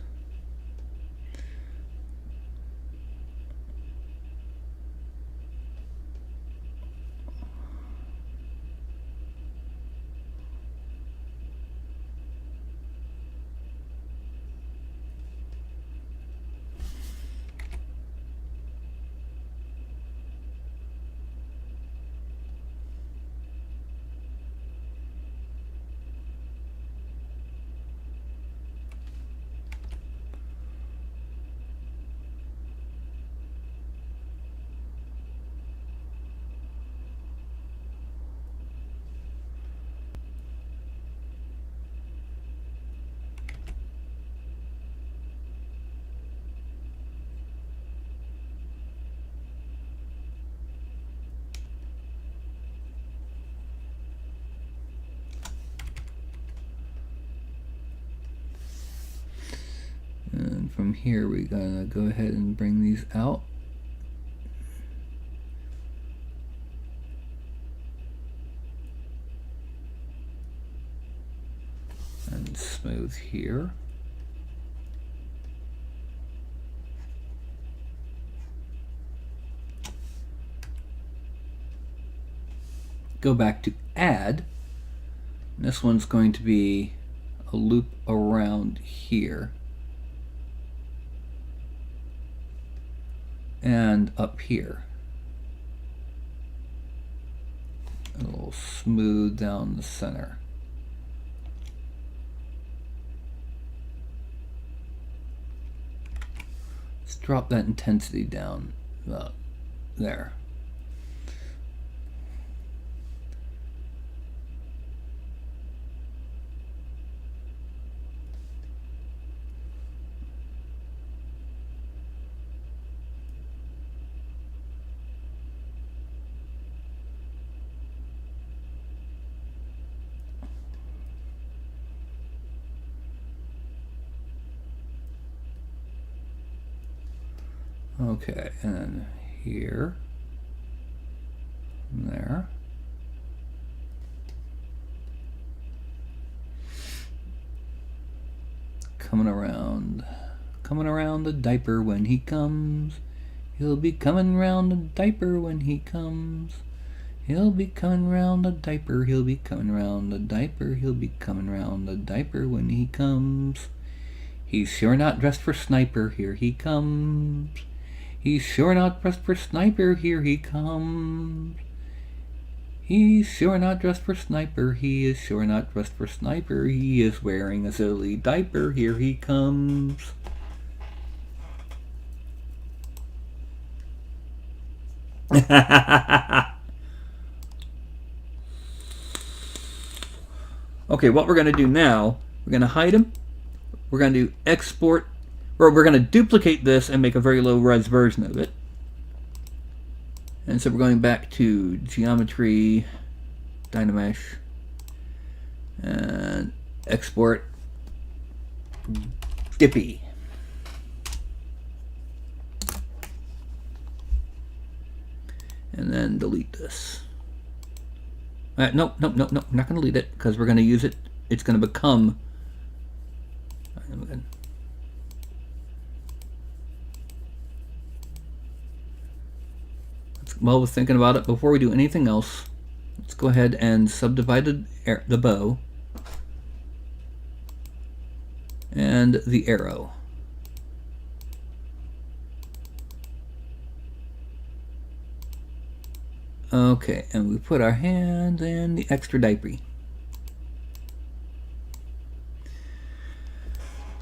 And from here we're gonna go ahead and bring these out. And Smooth here. Go back to add. This one's going to be a loop around here. And up here. A little smooth down the center. Let's drop that intensity down there. Okay, and then here, and there. Coming around the diaper when he comes. He'll be coming round the diaper when he comes. He'll be coming round the diaper, he'll be coming round the diaper, he'll be coming round the diaper when he comes. He's sure not dressed for sniper, here he comes. He's sure not dressed for sniper, here he comes. He's sure not dressed for sniper, he is sure not dressed for sniper, he is wearing a silly diaper, here he comes. Okay, what we're going to do now, we're going to hide him, we're going to do export, or we're going to duplicate this and make a very low res version of it. And so we're going back to geometry, Dynamesh, and export Dippy. And then delete this. Nope, we're not going to delete it because we're going to use it. It's going to become. While we're thinking about it, before we do anything else, let's go ahead and subdivide the bow and the arrow. Okay, and we put our hand in the extra diaper.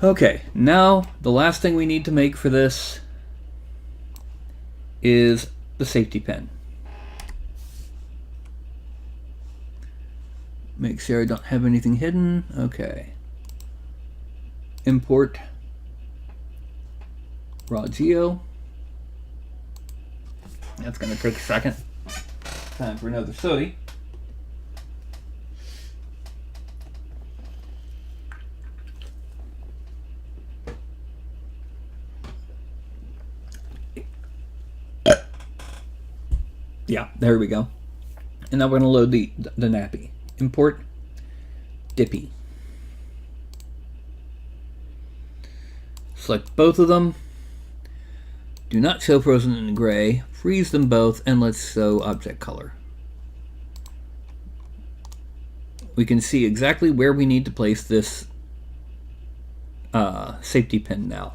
Okay, now the last thing we need to make for this is the safety pin. Make sure I don't have anything hidden. Okay. Import raw geo. That's going to take a second. Time for another sody. Yeah, there we go. And now we're going to load the nappy. Import Dippy. Select both of them. Do not show frozen in gray. Freeze them both and let's show object color. We can see exactly where we need to place this safety pin now.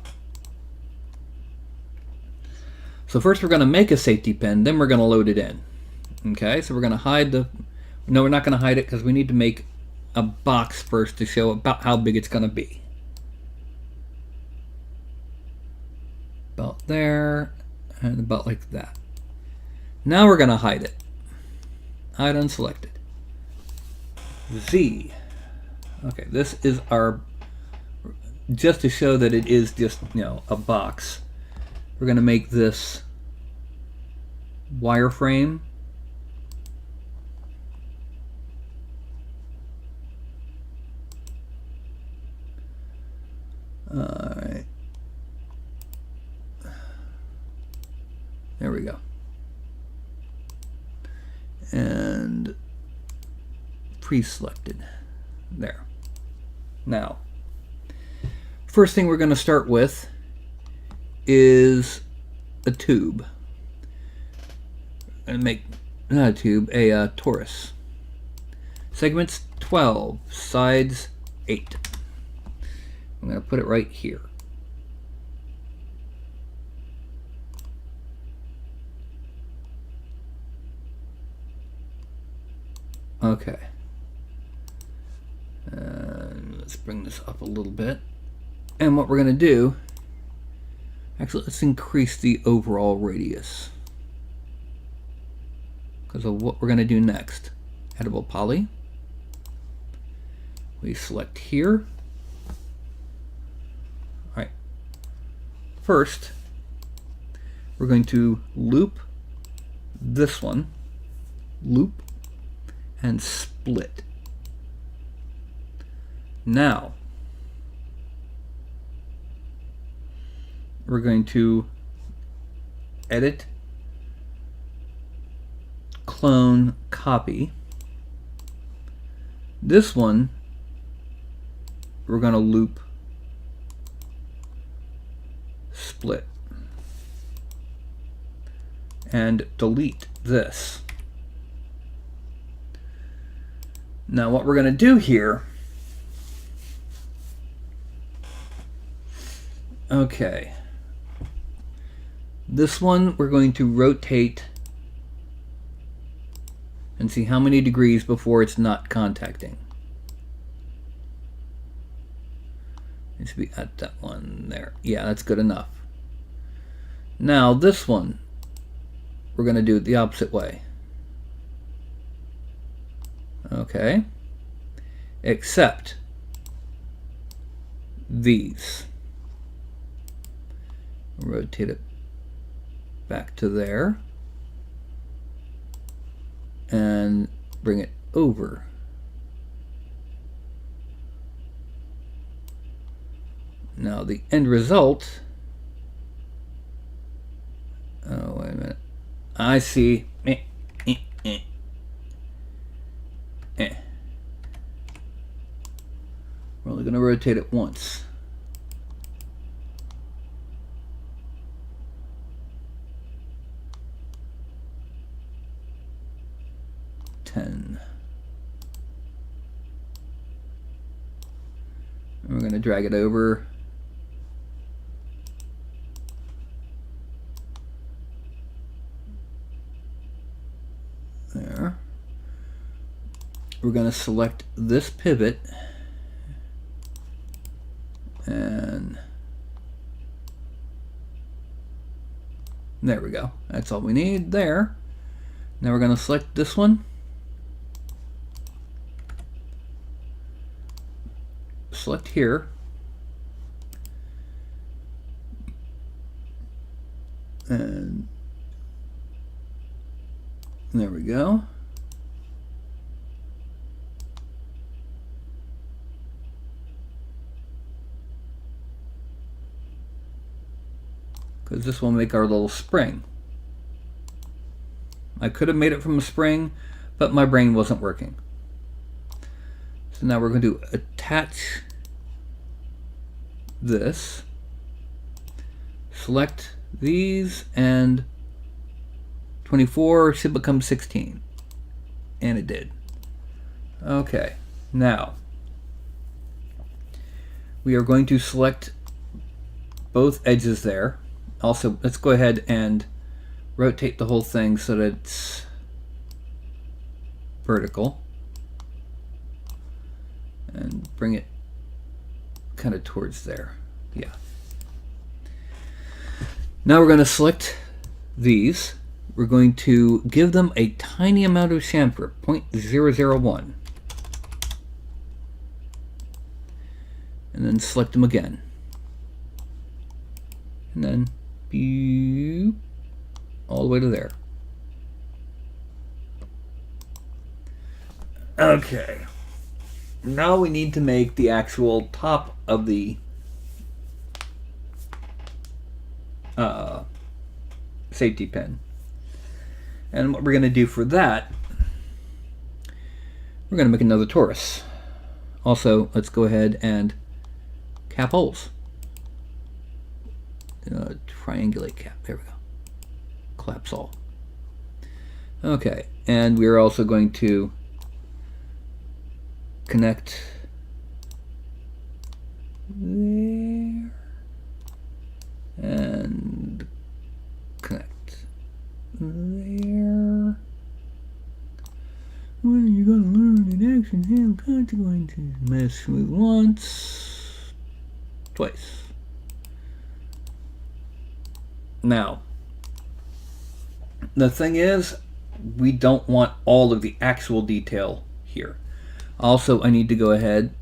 So first we're going to make a safety pin, then we're going to load it in. Okay, so we're going to hide the... No, we're not going to hide it because we need to make a box first to show about how big it's going to be. About there, and about like that. Now we're going to hide it. Hide unselected. Z. Okay, this is our... Just to show that it is just, a box. We're going to make this wireframe. Alright. There we go. And pre-selected. There. Now, first thing we're going to start with is a tube. And make not a tube, a torus. Segments 12, sides 8. I'm going to put it right here. Okay. And let's bring this up a little bit. And what we're going to do, actually, let's increase the overall radius because of what we're going to do next. Editable poly. We select here. All right. First, we're going to loop this one, loop, and split. Now, we're going to edit, clone, copy. This one, we're going to loop, split, and delete this. Now what we're going to do here, okay, this one we're going to rotate and see how many degrees before it's not contacting. Needs to be at that one there. Yeah, that's good enough. Now this one, we're going to do it the opposite way. Okay, except these. Rotate it back to there and bring it over. Now the end result, oh wait a minute, I see. We're only going to rotate it once. And we're going to drag it over. There. We're going to select this pivot and there we go. That's all we need there. Now we're going to select this one. Select here. And there we go. Because this will make our little spring. I could have made it from a spring, but my brain wasn't working. So now we're going to attach this, select these, and 24 should become 16. And it did. Okay, now we are going to select both edges there. Also, let's go ahead and rotate the whole thing so that it's vertical. And bring it kind of towards there. Yeah. Now we're going to select these. We're going to give them a tiny amount of chamfer, 0.001. And then select them again. And then all the way to there. Okay. Now we need to make the actual top of the safety pin. And what we're going to do for that, we're going to make another torus. Also, let's go ahead and cap holes. Triangulate cap. There we go. Collapse all. Okay, and we're also going to connect there and connect there. When are you going to learn that actions have consequences? Mesh with once, twice. Now, the thing is, we don't want all of the actual detail here. Also, I need to go ahead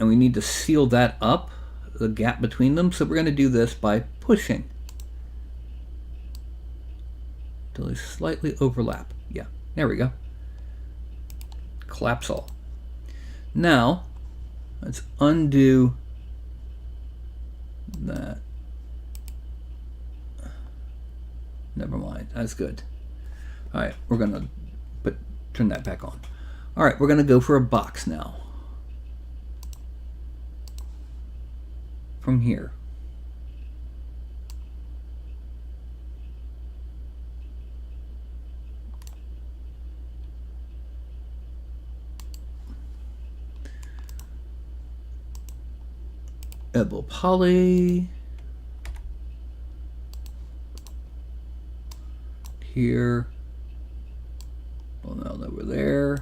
and we need to seal that up, the gap between them. So we're going to do this by pushing till they slightly overlap. Yeah, there we go. Collapse all. Now, let's undo that. Never mind, that's good. All right, we're gonna turn that back on. All right, we're gonna go for a box now. From here. Ebel poly. Here. Well, now over there.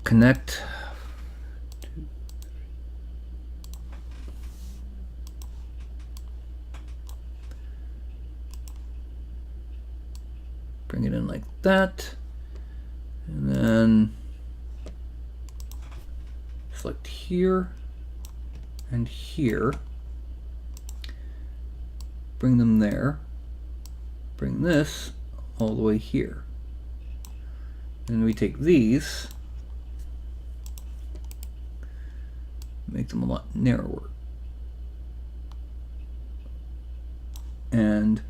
Connect. Bring it in like that. And then select here and here. Bring them there. Bring this all the way here. And we take these, make them a lot narrower. And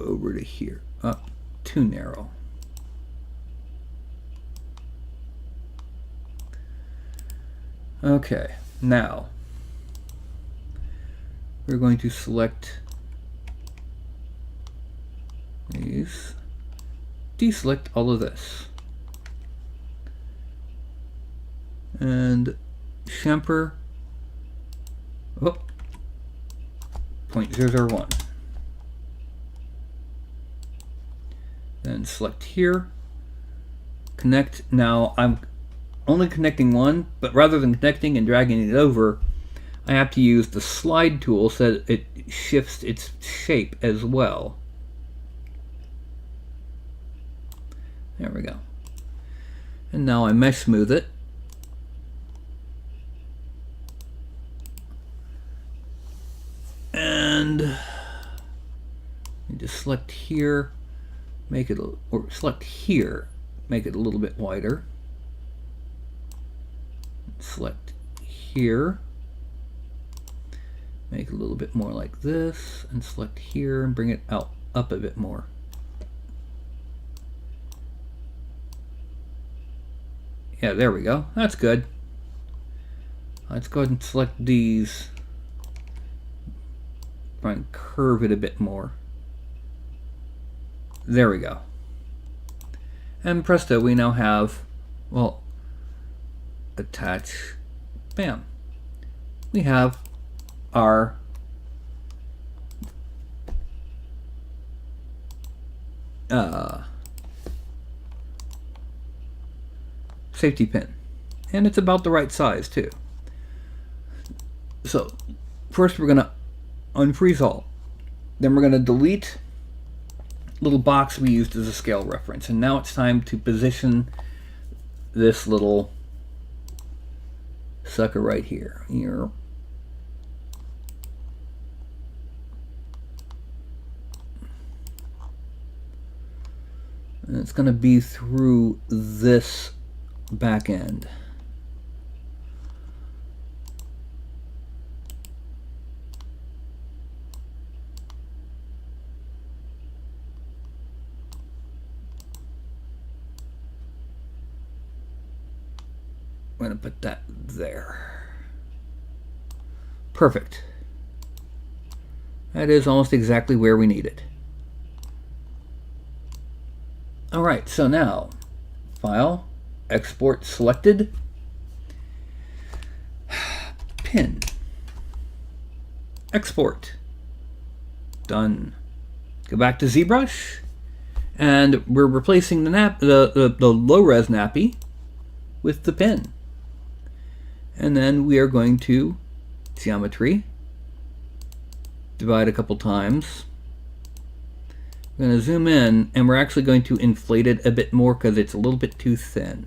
over to here. Up, too narrow. Okay, now we're going to select these, deselect all of this, and chamfer 0.001. Then select here, connect. Now I'm only connecting one, but rather than connecting and dragging it over, I have to use the slide tool so that it shifts its shape as well. There we go. And now I mesh smooth it. And you just select here, make it, or select here, make it a little bit wider. Select here, make it a little bit more like this, and select here and bring it out up a bit more. Yeah, there we go. That's good. Let's go ahead and select these. Try and curve it a bit more. There we go. And presto, we now have, well, attach, bam. We have our safety pin, and it's about the right size too. So first we're going to unfreeze all, then we're going to delete little box we used as a scale reference, and now it's time to position this little sucker right here. And it's going to be through this back end. I'm going to put that there. Perfect. That is almost exactly where we need it. All right, so now, File, Export Selected, Pin, Export, done. Go back to ZBrush, and we're replacing the low-res nappy with the pin. And then we are going to Geometry, divide a couple times. We're going to zoom in, and we're actually going to inflate it a bit more because it's a little bit too thin.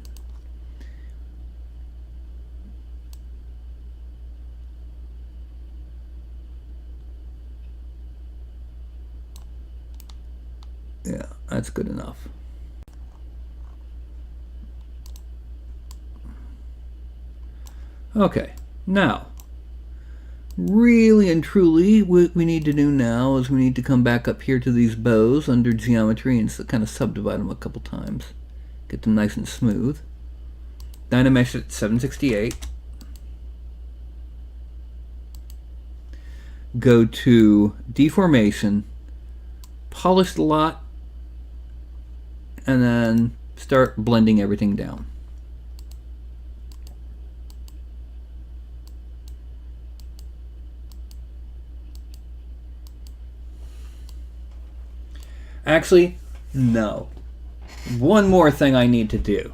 Yeah, that's good enough. Okay, now, really and truly, what we need to do now is we need to come back up here to these bows under Geometry and kind of subdivide them a couple times. Get them nice and smooth. Dynamesh at 768. Go to Deformation, Polish the lot, and then start blending everything down. Actually, no. One more thing I need to do.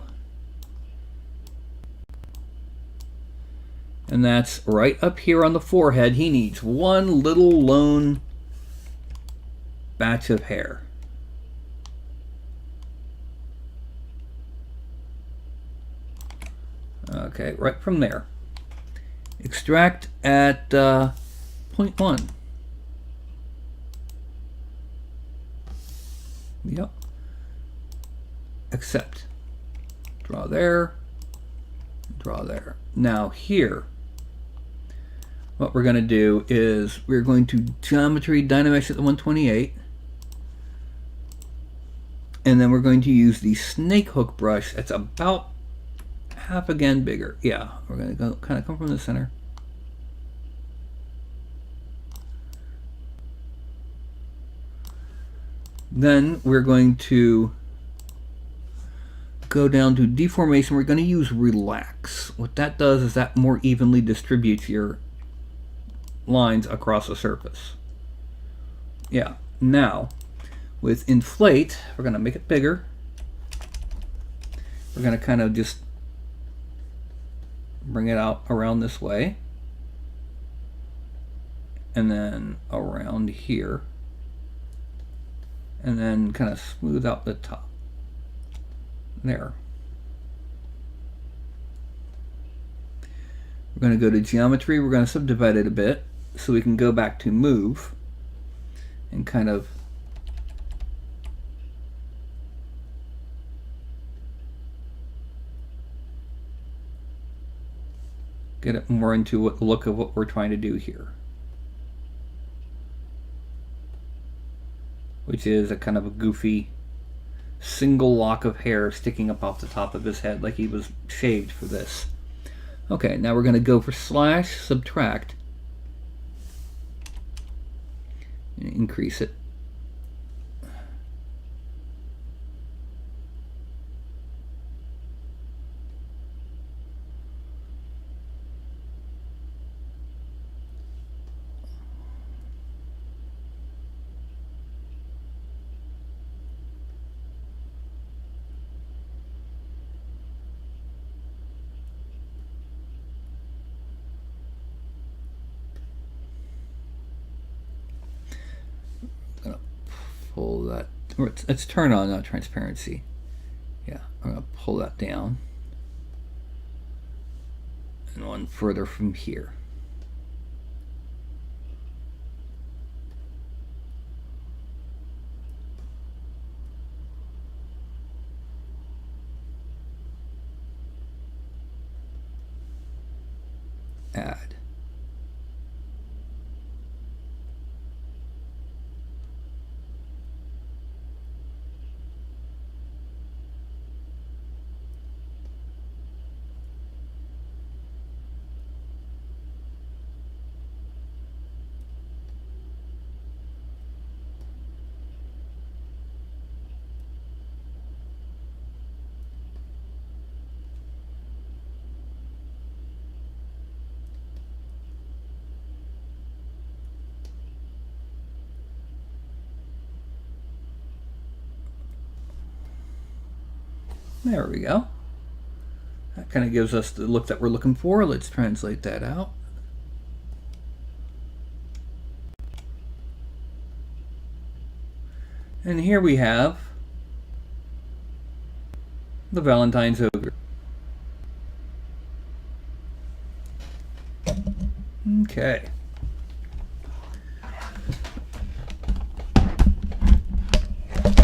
And that's right up here on the forehead. He needs one little lone batch of hair. Okay, right from there. Extract at 0.1. Yep. Accept. Draw there. Draw there. Now here, what we're going to do is we're going to Geometry Dynamesh at the 128. And then we're going to use the snake hook brush. That's about half again bigger. Yeah, we're going to go kind of come from the center. Then we're going to go down to Deformation. We're going to use Relax. What that does is that more evenly distributes your lines across a surface. Yeah, now with Inflate, we're going to make it bigger. We're going to kind of just bring it out around this way. And then around here. And then kind of smooth out the top. There. We're going to go to Geometry. We're going to subdivide it a bit so we can go back to Move and kind of get it more into what the look of what we're trying to do here, which is a kind of a goofy single lock of hair sticking up off the top of his head like he was shaved for this. Okay, now we're going to go for slash, subtract, and increase it. Pull that, or let's turn on transparency. Yeah, I'm going to pull that down. And one further from here. Add. There we go. That kind of gives us the look that we're looking for. Let's translate that out. And here we have the Valentines Ogre. Okay.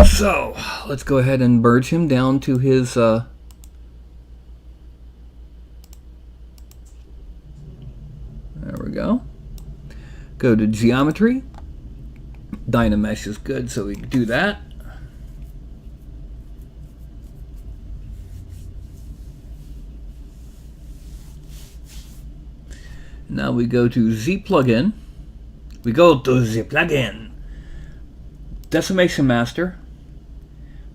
So, let's go ahead and merge him down to his there we go. Go to geometry. Dynamesh is good, so we can do that. Now we go to Z plugin. We go to Z plugin. Decimation master.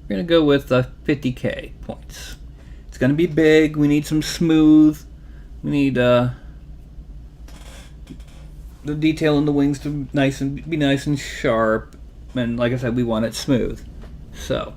We're going to go with 50k points. It's going to be big. We need some smooth. We need the detail in the wings to be nice and sharp. And like I said, we want it smooth. So.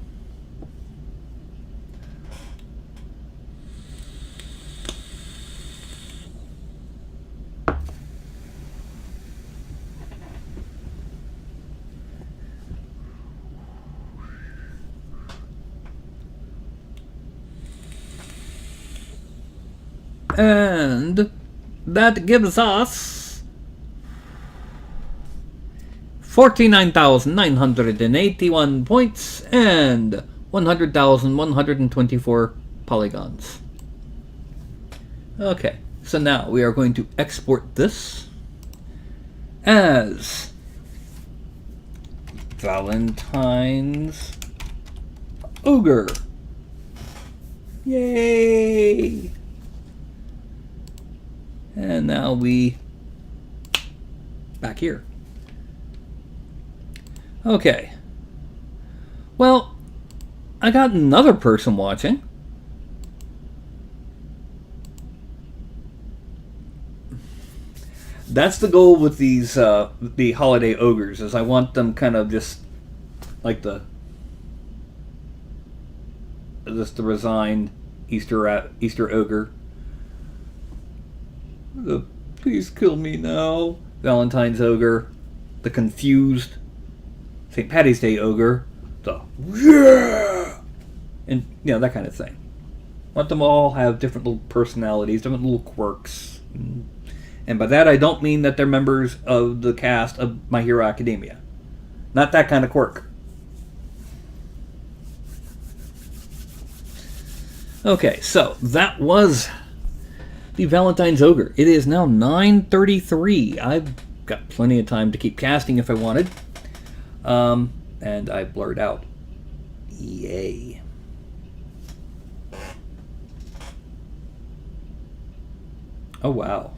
And that gives us 49,981 points and 100,124 polygons. Okay, so now we are going to export this as Valentine's Ogre. Yay! And now we back here. Okay. Well, I got another person watching. That's the goal with these the holiday ogres, is I want them kind of just like the resigned Easter ogre. The please kill me now Valentine's ogre, the confused St. Patty's Day ogre, the yeah, and you know, that kind of thing. Want them all have different little personalities, different little quirks, and by that I don't mean that they're members of the cast of My Hero Academia. Not that kind of quirk. Okay, so that was the Valentine's Ogre. It is now 9:33. I've got plenty of time to keep casting if I wanted. And I blurred out. Yay. Oh, wow.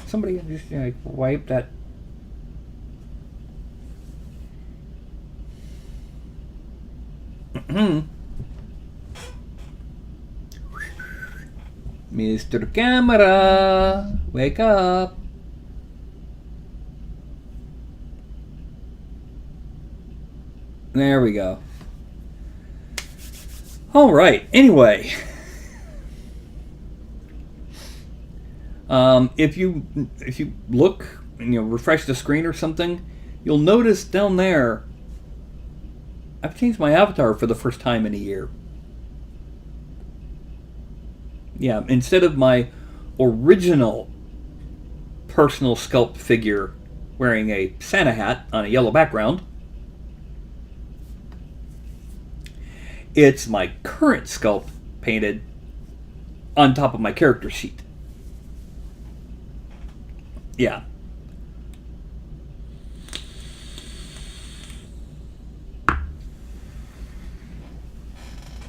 Somebody just wipe that. Mr. Camera, wake up. There we go. All right. Anyway, if you look and refresh the screen or something, you'll notice down there I've changed my avatar for the first time in a year. Yeah, instead of my original personal sculpt figure wearing a Santa hat on a yellow background, it's my current sculpt painted on top of my character sheet. Yeah.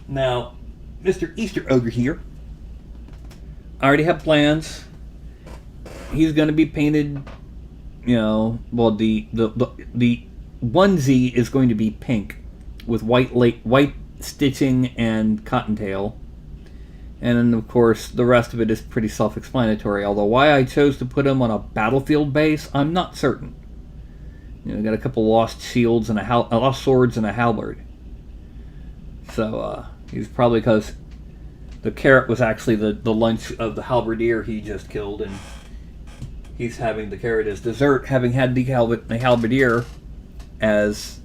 Now, Mr. Easter Ogre here, I already have plans. He's going to be painted, well, the onesie is going to be pink with white stitching and cottontail. And then, of course, the rest of it is pretty self-explanatory. Although why I chose to put him on a battlefield base, I'm not certain. Got a couple lost shields and lost swords and a halberd. So, He's probably because the carrot was actually the lunch of the halberdier he just killed, and he's having the carrot as dessert, having had the halberdier as...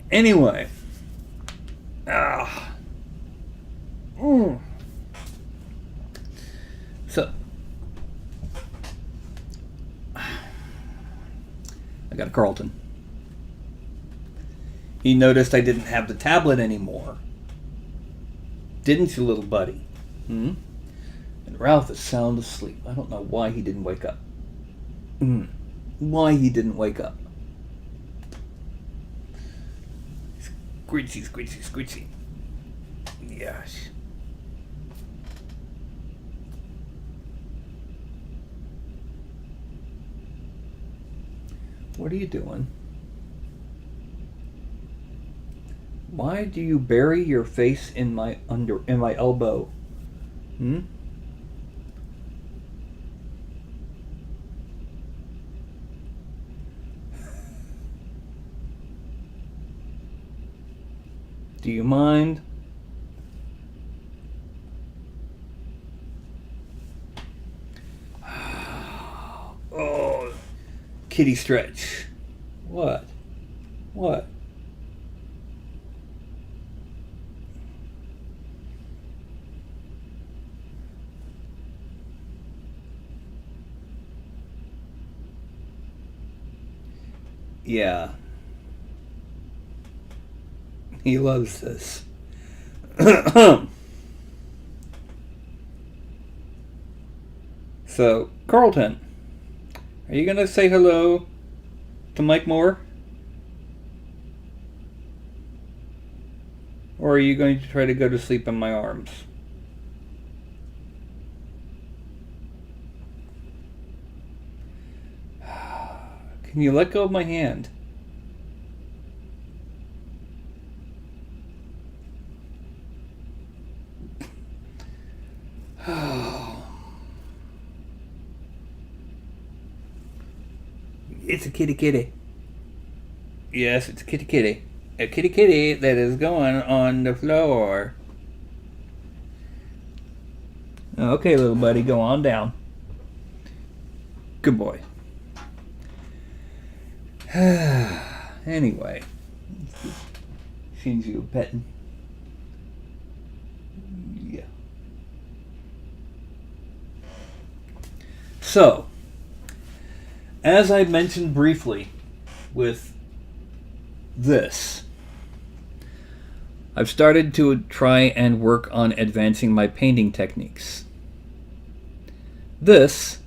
Anyway. So, I got a Carlton. He noticed I didn't have the tablet anymore. Didn't you, little buddy? Hmm? And Ralph is sound asleep. I don't know why he didn't wake up. Why he didn't wake up. Squidgy, squidgy, squidgy. Yes. What are you doing? Why do you bury your face in my elbow? Hmm? Do you mind? Oh, kitty stretch. What? What? Yeah. He loves this. So, Carlton, are you going to say hello to Mike Moore? Or are you going to try to go to sleep in my arms? Can you let go of my hand? It's a kitty kitty. Yes, it's a kitty kitty. A kitty kitty that is going on the floor. Okay, little buddy, go on down. Good boy. Anyway. Shinju petting. Yeah. So, as I mentioned briefly with this, I've started to try and work on advancing my painting techniques. This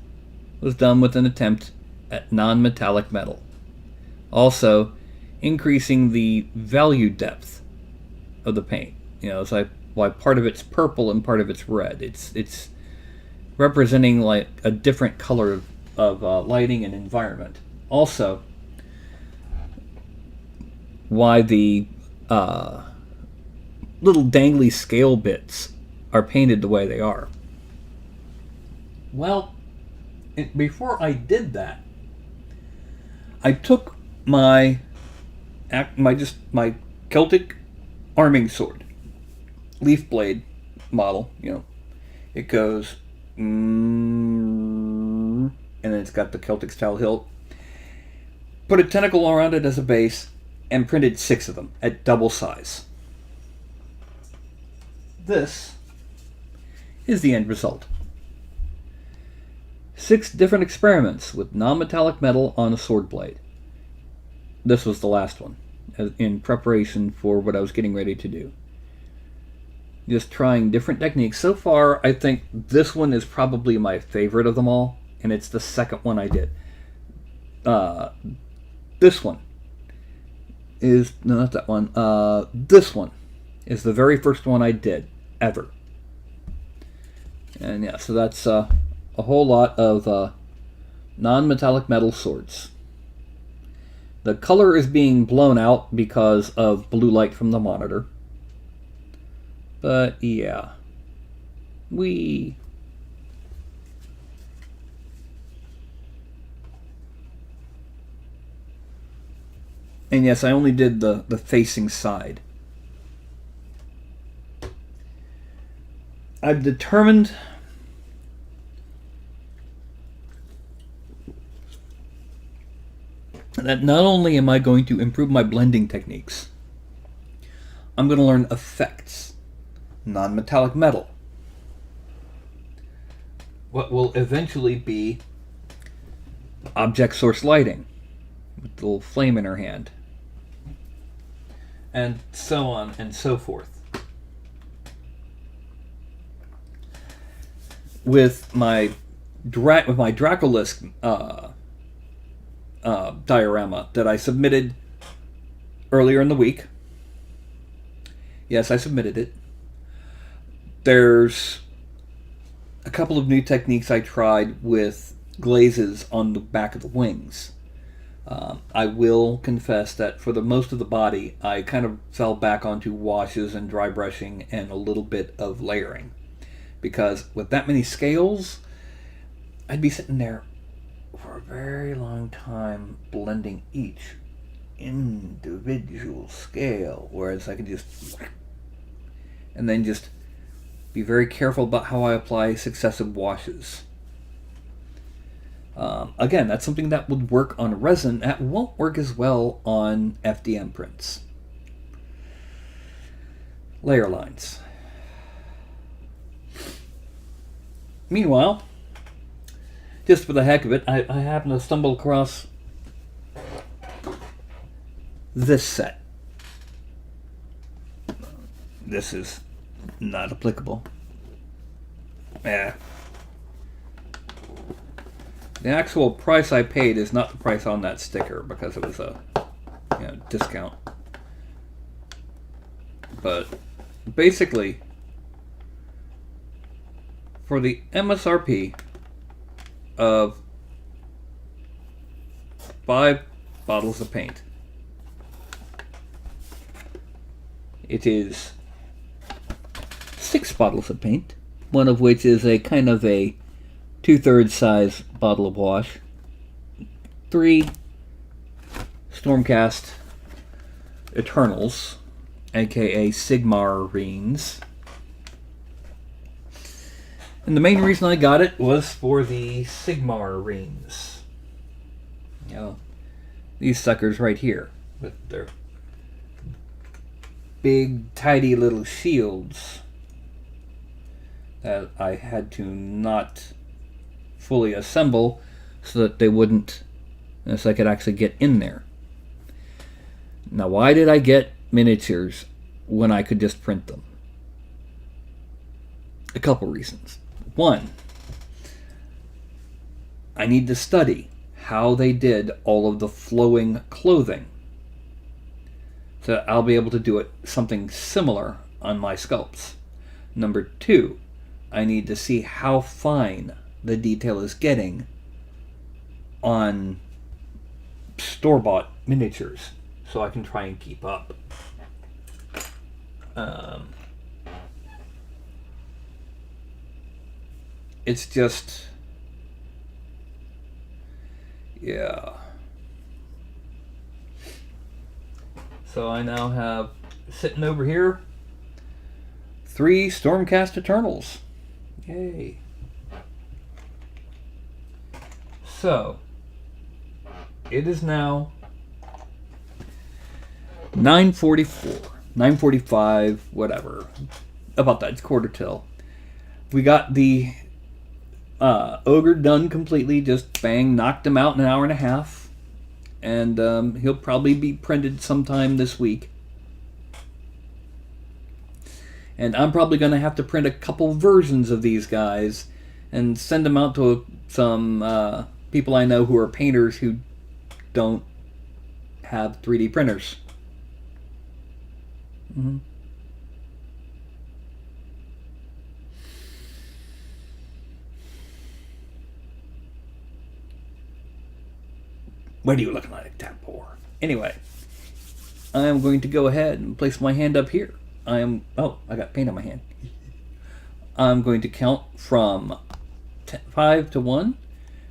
was done with an attempt at non-metallic metal. Also, increasing the value depth of the paint. You know, it's why part of it's purple and part of it's red. It's representing like a different color of lighting and environment. Also, why the little dangly scale bits are painted the way they are. Well, before I did that, I took my Celtic arming sword, leaf blade model. You know, it goes, and then it's got the Celtic style hilt. Put a tentacle around it as a base, and printed 6 of them at double size. This is the end result. 6 different experiments with non-metallic metal on a sword blade. This was the last one, in preparation for what I was getting ready to do. Just trying different techniques. So far, I think this one is probably my favorite of them all, and it's the second one I did. This one is, no, not that one. This one is the very first one I did, ever. And yeah, so that's a whole lot of non-metallic metal swords. The color is being blown out because of blue light from the monitor. But yeah. And yes, I only did the facing side. I've determined that not only am I going to improve my blending techniques, I'm going to learn effects, non-metallic metal, what will eventually be object source lighting with the little flame in her hand, and so on and so forth. With my Dracolisk diorama that I submitted earlier in the week. Yes, I submitted it. There's a couple of new techniques I tried with glazes on the back of the wings. I will confess that for the most of the body, I kind of fell back onto washes and dry brushing and a little bit of layering. Because with that many scales, I'd be sitting there for a very long time blending each individual scale, whereas I could just and then just be very careful about how I apply successive washes. Again, that's something that would work on resin. That won't work as well on FDM prints. Layer lines. Meanwhile, just for the heck of it, I happened to stumble across this set. This is not applicable. Yeah. The actual price I paid is not the price on that sticker because it was a discount. But basically, for the MSRP of 5 bottles of paint, it is 6 bottles of paint, one of which is a kind of a 2/3 size bottle of wash, 3 Stormcast Eternals, aka Sigmarines. And the main reason I got it was for the Sigmarines. You know, these suckers right here with their big, tidy little shields that I had to not fully assemble so that they wouldn't, so I could actually get in there. Now, why did I get miniatures when I could just print them? A couple reasons. One, I need to study how they did all of the flowing clothing, so I'll be able to do it something similar on my sculpts. Number 2, I need to see how fine the detail is getting on store-bought miniatures, so I can try and keep up. It's just, yeah. So I now have, sitting over here, 3 Stormcast Eternals. Yay. So, it is now 9:44, 9:45, whatever. About that, it's quarter till. We got the Ogre done completely, just bang, knocked him out in an hour and a half. And he'll probably be printed sometime this week. And I'm probably going to have to print a couple versions of these guys and send them out to some people I know who are painters who don't have 3D printers. Mm-hmm. What are you looking like, that poor? Anyway, I am going to go ahead and place my hand up here. I got paint on my hand. I'm going to count from 5 to 1.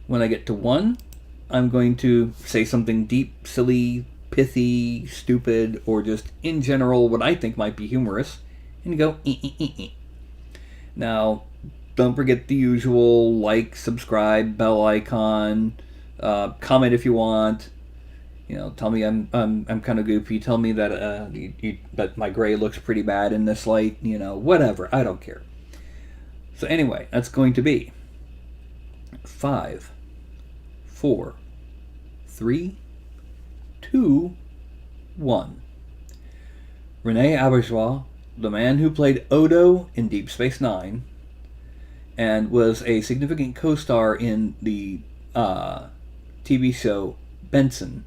When I get to 1, I'm going to say something deep, silly, pithy, stupid, or just in general what I think might be humorous, and you go, Now, don't forget the usual like, subscribe, bell icon, comment if you want. Tell me I'm kind of goofy. Tell me that that my gray looks pretty bad in this light. Whatever. I don't care. So anyway, that's going to be 5, 4, 3, 2, 1. Rene Auberjois, the man who played Odo in Deep Space Nine, and was a significant co-star in the TV show Benson,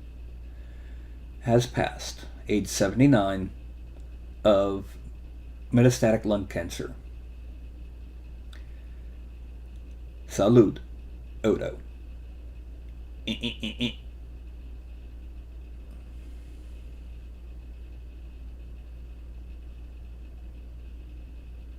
has passed, age 79, of metastatic lung cancer. Salud, Odo.